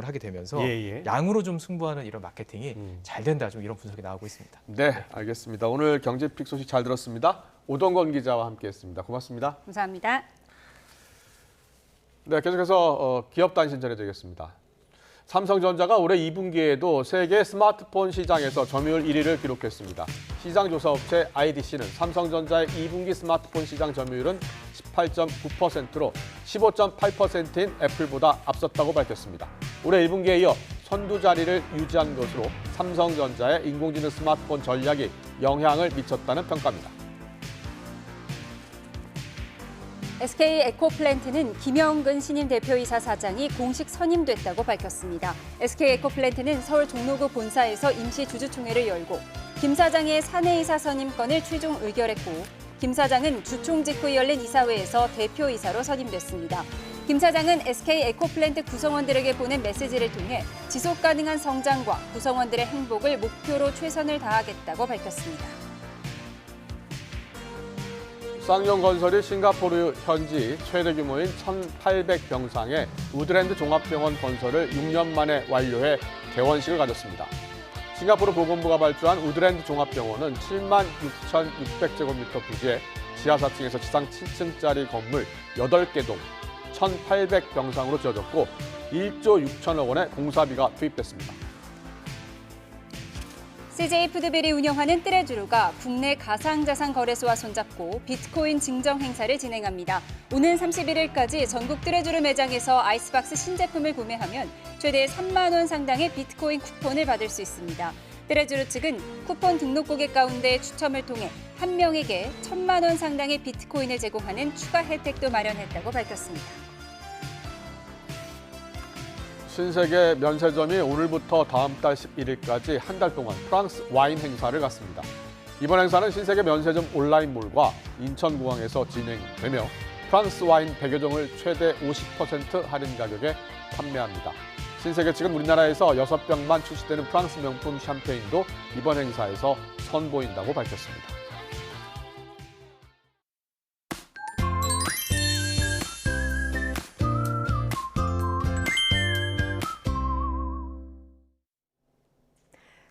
하게 되면서 양으로 좀 승부하는 이런 마케팅이 잘 된다, 좀 이런 분석이 나오고 있습니다. 네, 알겠습니다. 오늘 경제픽 소식 잘 들었습니다. 오동건 기자와 함께했습니다. 고맙습니다. 감사합니다. 네, 계속해서 기업 단신 전해드리겠습니다. 삼성전자가 올해 2분기에도 세계 스마트폰 시장에서 점유율 1위를 기록했습니다. 시장조사업체 IDC는 삼성전자의 2분기 스마트폰 시장 점유율은 18.9%로 15.8%인 애플보다 앞섰다고 밝혔습니다. 올해 1분기에 이어 선두 자리를 유지한 것으로 삼성전자의 인공지능 스마트폰 전략이 영향을 미쳤다는 평가입니다. SK 에코플랜트는 김영근 신임 대표이사 사장이 공식 선임됐다고 밝혔습니다. SK 에코플랜트는 서울 종로구 본사에서 임시 주주총회를 열고 김 사장의 사내이사 선임권을 최종 의결했고 김 사장은 주총 직후 열린 이사회에서 대표이사로 선임됐습니다. 김 사장은 SK 에코플랜트 구성원들에게 보낸 메시지를 통해 지속 가능한 성장과 구성원들의 행복을 목표로 최선을 다하겠다고 밝혔습니다. 쌍용건설이 싱가포르 현지 최대 규모인 1,800병상의 우드랜드 종합병원 건설을 6년 만에 완료해 개원식을 가졌습니다. 싱가포르 보건부가 발주한 우드랜드 종합병원은 76,600제곱미터 부지에 지하 4층에서 지상 7층짜리 건물 8개 동 1,800병상으로 지어졌고 1조 6천억 원의 공사비가 투입됐습니다. CJ 푸드빌이 운영하는 뜨레주루가 국내 가상자산 거래소와 손잡고 비트코인 증정 행사를 진행합니다. 오는 31일까지 전국 뜨레주루 매장에서 아이스박스 신제품을 구매하면 최대 3만 원 상당의 비트코인 쿠폰을 받을 수 있습니다. 뜨레주루 측은 쿠폰 등록 고객 가운데 추첨을 통해 한 명에게 1,000만 원 상당의 비트코인을 제공하는 추가 혜택도 마련했다고 밝혔습니다. 신세계 면세점이 오늘부터 다음 달 11일까지 한 달 동안 프랑스 와인 행사를 갖습니다. 이번 행사는 신세계 면세점 온라인몰과 인천공항에서 진행되며 프랑스 와인 100여 종을 최대 50% 할인 가격에 판매합니다. 신세계 측은 우리나라에서 6병만 출시되는 프랑스 명품 샴페인도 이번 행사에서 선보인다고 밝혔습니다.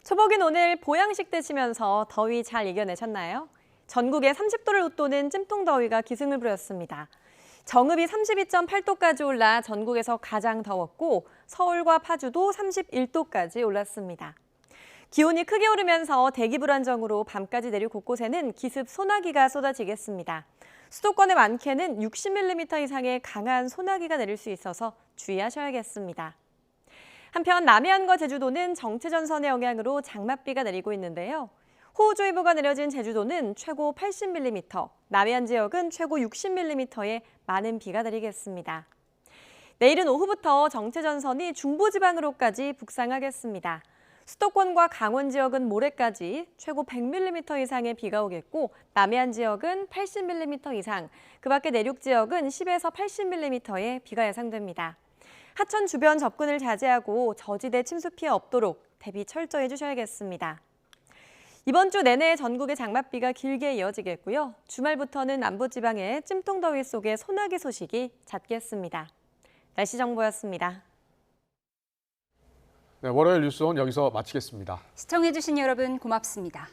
초복인 오늘 보양식 드시면서 더위 잘 이겨내셨나요? 전국에 30도를 웃도는 찜통더위가 기승을 부렸습니다. 정읍이 32.8도까지 올라 전국에서 가장 더웠고 서울과 파주도 31도까지 올랐습니다. 기온이 크게 오르면서 대기 불안정으로 밤까지 내륙 곳곳에는 기습 소나기가 쏟아지겠습니다. 수도권의 많게는 60mm 이상의 강한 소나기가 내릴 수 있어서 주의하셔야겠습니다. 한편 남해안과 제주도는 정체전선의 영향으로 장맛비가 내리고 있는데요. 호우주의보가 내려진 제주도는 최고 80mm, 남해안 지역은 최고 60mm의 많은 비가 내리겠습니다. 내일은 오후부터 정체전선이 중부지방으로까지 북상하겠습니다. 수도권과 강원 지역은 모레까지 최고 100mm 이상의 비가 오겠고 남해안 지역은 80mm 이상, 그 밖에 내륙 지역은 10에서 80mm의 비가 예상됩니다. 하천 주변 접근을 자제하고 저지대 침수 피해 없도록 대비 철저히 해주셔야겠습니다. 이번 주 내내 전국의 장맛비가 길게 이어지겠고요. 주말부터는 남부지방에 찜통더위 속에 소나기 소식이 잦겠습니다. 날씨 정보였습니다. 네, 월요일 뉴스온 여기서 마치겠습니다. 시청해주신 여러분 고맙습니다.